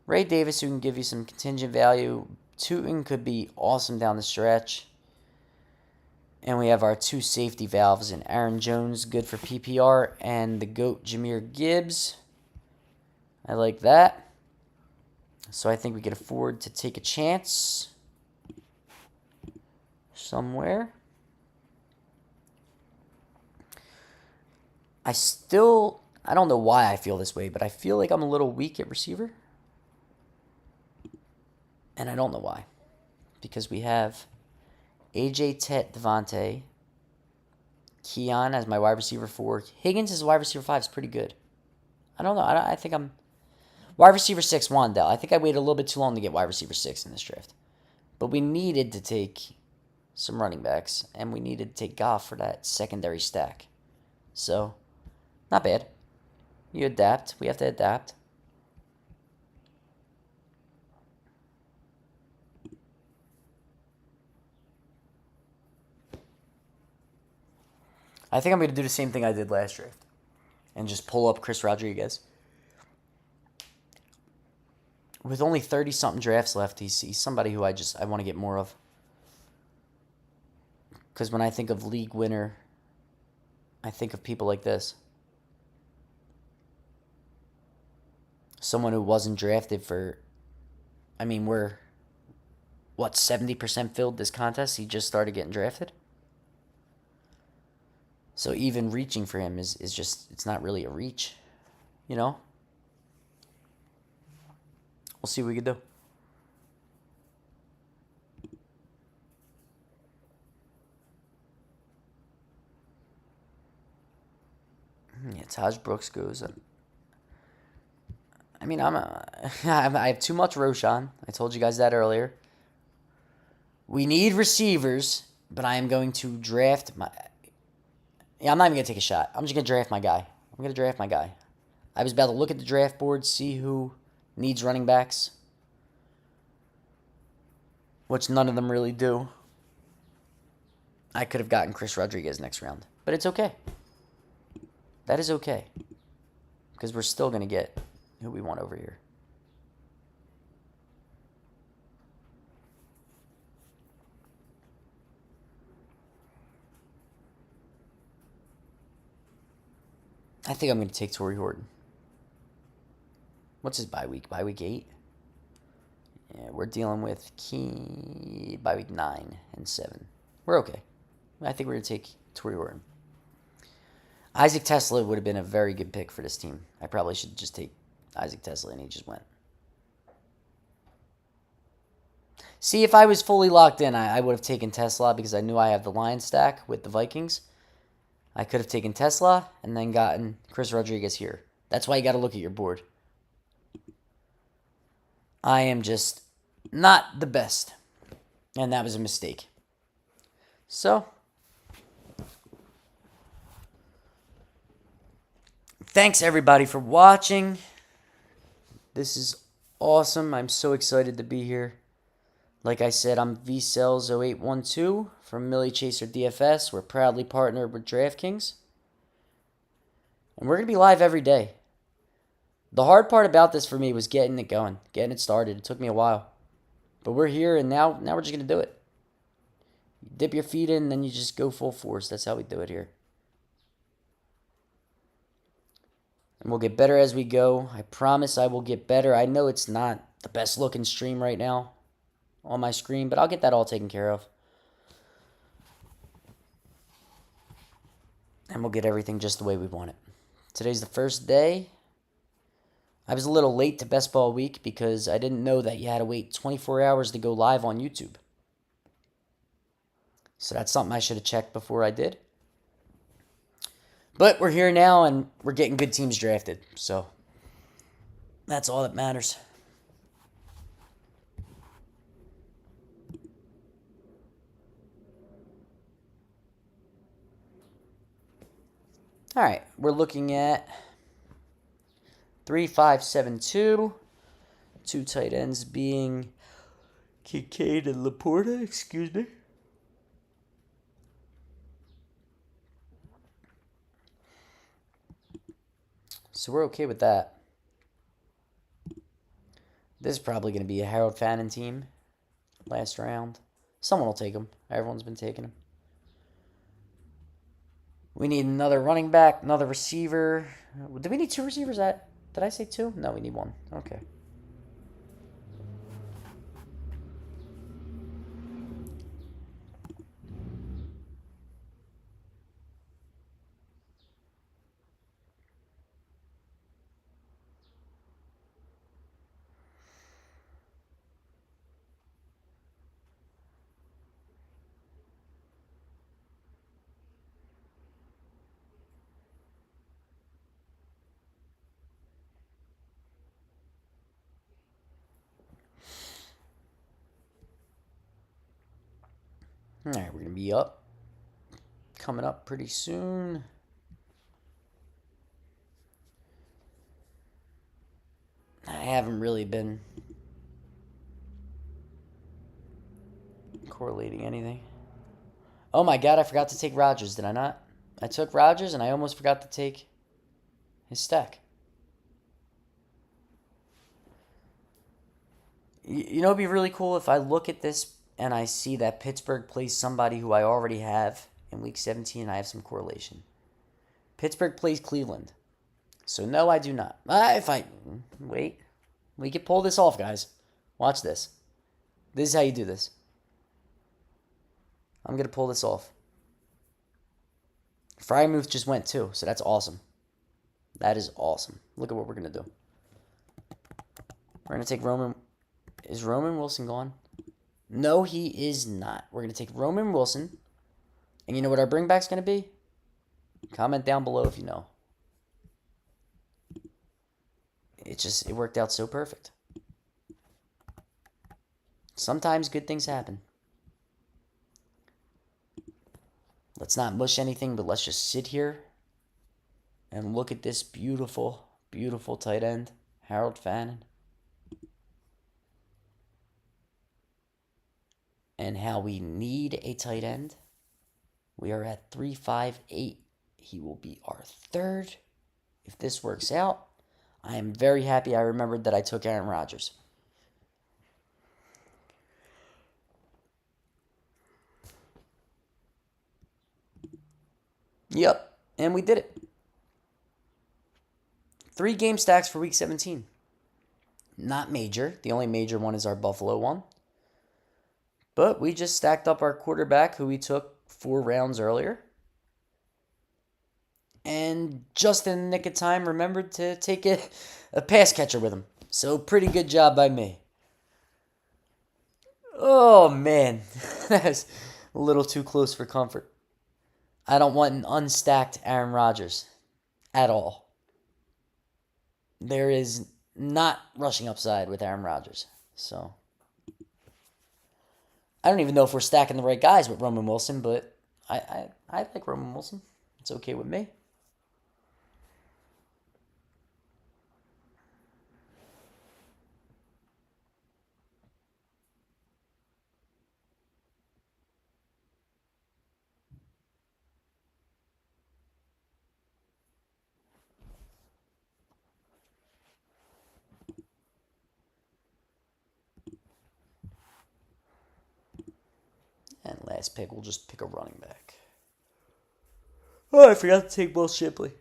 [SPEAKER 1] Ray Davis, who can give you some contingent value. Tootin could be awesome down the stretch. And we have our 2 safety valves in Aaron Jones, good for PPR, and the GOAT Jahmyr Gibbs. I like that. So I think we can afford to take a chance somewhere. I don't know why I feel this way, but I feel like I'm a little weak at receiver. And I don't know why. Because we have AJ, Tet, Devontae, Keon as my wide receiver 4. Higgins as wide receiver 5 is pretty good. I don't know. I think I'm... Wide receiver 6, Wandell. I think I waited a little bit too long to get wide receiver 6 in this draft. But we needed to take some running backs, and we needed to take Goff for that secondary stack. So, not bad. You adapt. We have to adapt. I think I'm going to do the same thing I did last draft and just pull up Chris Rodriguez. With only 30-something drafts left, he's somebody who I want to get more of. Because when I think of league winner, I think of people like this. Someone who wasn't drafted for... I mean, we're... 70% filled this contest? He just started getting drafted? So even reaching for him is just... It's not really a reach. You know? We'll see what we can do. Yeah, Taj Brooks goes. I mean, I have too much Roshan. I told you guys that earlier. We need receivers, but I am going to draft my... Yeah, I'm not even going to take a shot. I'm just going to draft my guy. I was about to look at the draft board, see who needs running backs, which none of them really do. I could have gotten Chris Rodriguez next round, but it's okay. That is okay, because we're still going to get who we want over here. I think I'm going to take Torrey Horton. What's his bye week? Bye week 8? Yeah, we're dealing with bye week 9 and 7. We're okay. I think we're going to take Torrey Horton. Isaac Tesla would have been a very good pick for this team. I probably should just take Isaac Tesla, and he just went. See, if I was fully locked in, I would have taken Tesla because I knew I have the Lions stack with the Vikings. I could have taken Tesla and then gotten Chris Rodriguez here. That's why you got to look at your board. I am just not the best. And that was a mistake. So, thanks everybody for watching. This is awesome. I'm so excited to be here. Like I said, I'm VCells0812 from Millie Chaser DFS. We're proudly partnered with Draftkings. And we're going to be live every day. The hard part about this for me was getting it going, getting it started. It took me a while. But we're here, and now we're just going to do it. You dip your feet in, and then you just go full force. That's how we do it here. And we'll get better as we go. I promise I will get better. I know it's not the best looking stream right now on my screen, but I'll get that all taken care of. And we'll get everything just the way we want it. Today's the first day. I was a little late to Best Ball Week because I didn't know that you had to wait 24 hours to go live on YouTube. So that's something I should have checked before I did. But we're here now, and we're getting good teams drafted. So that's all that matters. All right, we're looking at 3-5-7-2. 2 tight ends being Kincaid and Laporta, excuse me. So we're okay with that. This is probably going to be a Harold Fannin team last round. Someone will take him. Everyone's been taking him. We need another running back, another receiver. Do we need two receivers? Did I say two? No, we need one. Okay. All right, we're going to be up. Coming up pretty soon. I haven't really been correlating anything. Oh my god, I forgot to take Rodgers, did I not? I took Rodgers and I almost forgot to take his stack. You know, it'd be really cool if I look at this and I see that Pittsburgh plays somebody who I already have in week 17 and I have some correlation. Pittsburgh plays Cleveland. So no, I do not. Wait. We can pull this off, guys. Watch this. This is how you do this. I'm going to pull this off. Fryermuth just went too, so that's awesome. That is awesome. Look at what we're going to do. We're going to take Roman. Is Roman Wilson gone? No, he is not. We're going to take Roman Wilson. And you know what our bringback's going to be? Comment down below if you know. It worked out so perfect. Sometimes good things happen. Let's not mush anything, but let's just sit here and look at this beautiful, beautiful tight end, Harold Fannin. And how we need a tight end. We are at 358. He will be our third. If this works out, I am very happy I remembered that I took Aaron Rodgers. Yep, and we did it. 3 game stacks for week 17. Not major. The only major one is our Buffalo one. But we just stacked up our quarterback who we took 4 rounds earlier. And just in the nick of time, remembered to take a pass catcher with him. So pretty good job by me. Oh, man. That's a little too close for comfort. I don't want an unstacked Aaron Rodgers at all. There is not rushing upside with Aaron Rodgers. So I don't even know if we're stacking the right guys with Roman Wilson, but I like Roman Wilson. It's okay with me. And last pick, we'll just pick a running back. Oh, I forgot to take Will Shipley.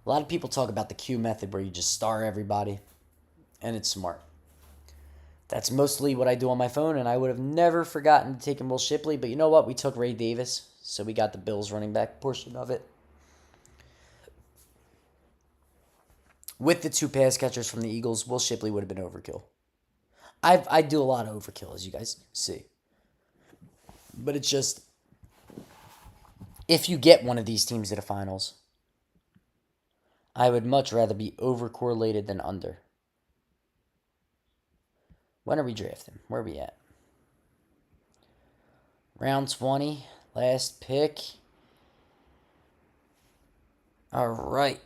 [SPEAKER 1] A lot of people talk about the Q method where you just star everybody, and it's smart. That's mostly what I do on my phone, and I would have never forgotten to take Will Shipley, but you know what? We took Ray Davis, so we got the Bills running back portion of it. With the 2 pass catchers from the Eagles, Will Shipley would have been overkill. I do a lot of overkill, as you guys see. But it's just, if you get one of these teams to the finals, I would much rather be over-correlated than under. When are we drafting? Where are we at? Round 20, last pick. All right.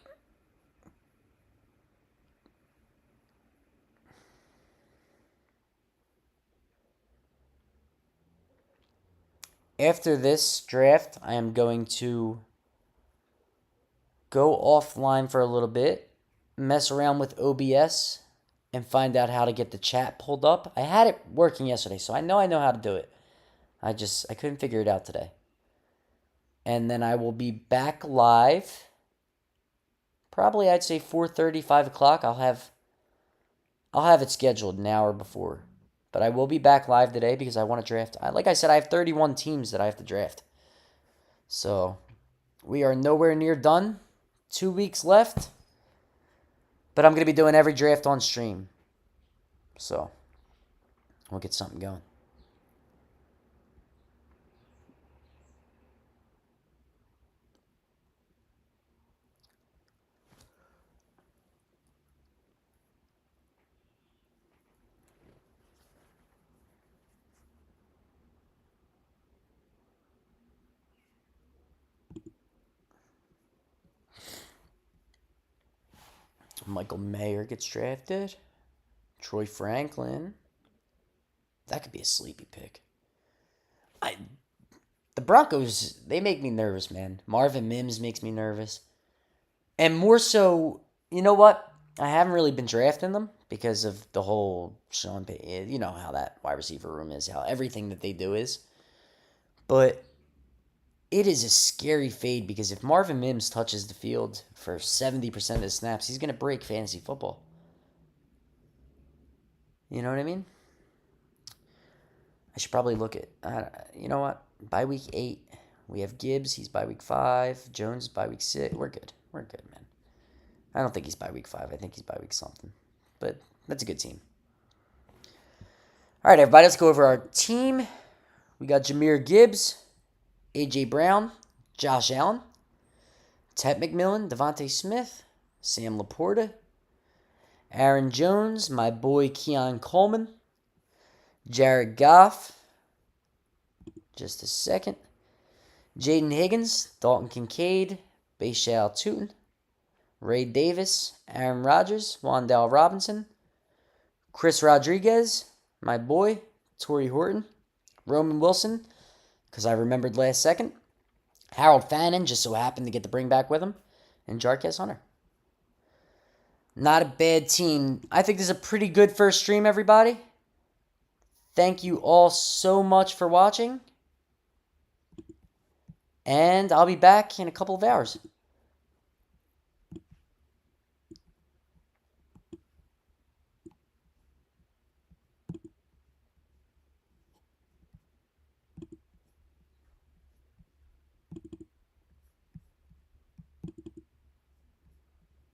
[SPEAKER 1] After this draft, I am going to go offline for a little bit, mess around with OBS, and find out how to get the chat pulled up. I had it working yesterday, so I know how to do it. I couldn't figure it out today. And then I will be back live. Probably I'd say 4:30, 5 o'clock. I'll have it scheduled an hour before. But I will be back live today because I want to draft. Like I said, I have 31 teams that I have to draft. So we are nowhere near done. 2 weeks left. But I'm going to be doing every draft on stream. So we'll get something going. Michael Mayer gets drafted. Troy Franklin. That could be a sleepy pick. The Broncos, they make me nervous, man. Marvin Mims makes me nervous. And more so, you know what? I haven't really been drafting them because of the whole Sean Payton. You know how that wide receiver room is, how everything that they do is. But it is a scary fade because if Marvin Mims touches the field for 70% of the snaps, he's going to break fantasy football. You know what I mean? I should probably look at, you know what? By week 8, we have Gibbs. He's by week 5. Jones by week 6. We're good. We're good, man. I don't think he's by week 5. I think he's by week something. But that's a good team. All right, everybody, let's go over our team. We got Jahmyr Gibbs, A.J. Brown, Josh Allen, Ted McMillan, Devontae Smith, Sam Laporta, Aaron Jones, my boy Keon Coleman, Jared Goff, just a second, Jaden Higgins, Dalton Kincaid, Bashal Tootin, Ray Davis, Aaron Rodgers, Wan'Dale Robinson, Chris Rodriguez, my boy, Torrey Horton, Roman Wilson, because I remembered last second, Harold Fannin, just so happened to get the bring back with him, and Jarquez Hunter. Not a bad team. I think this is a pretty good first stream, everybody. Thank you all so much for watching. And I'll be back in a couple of hours.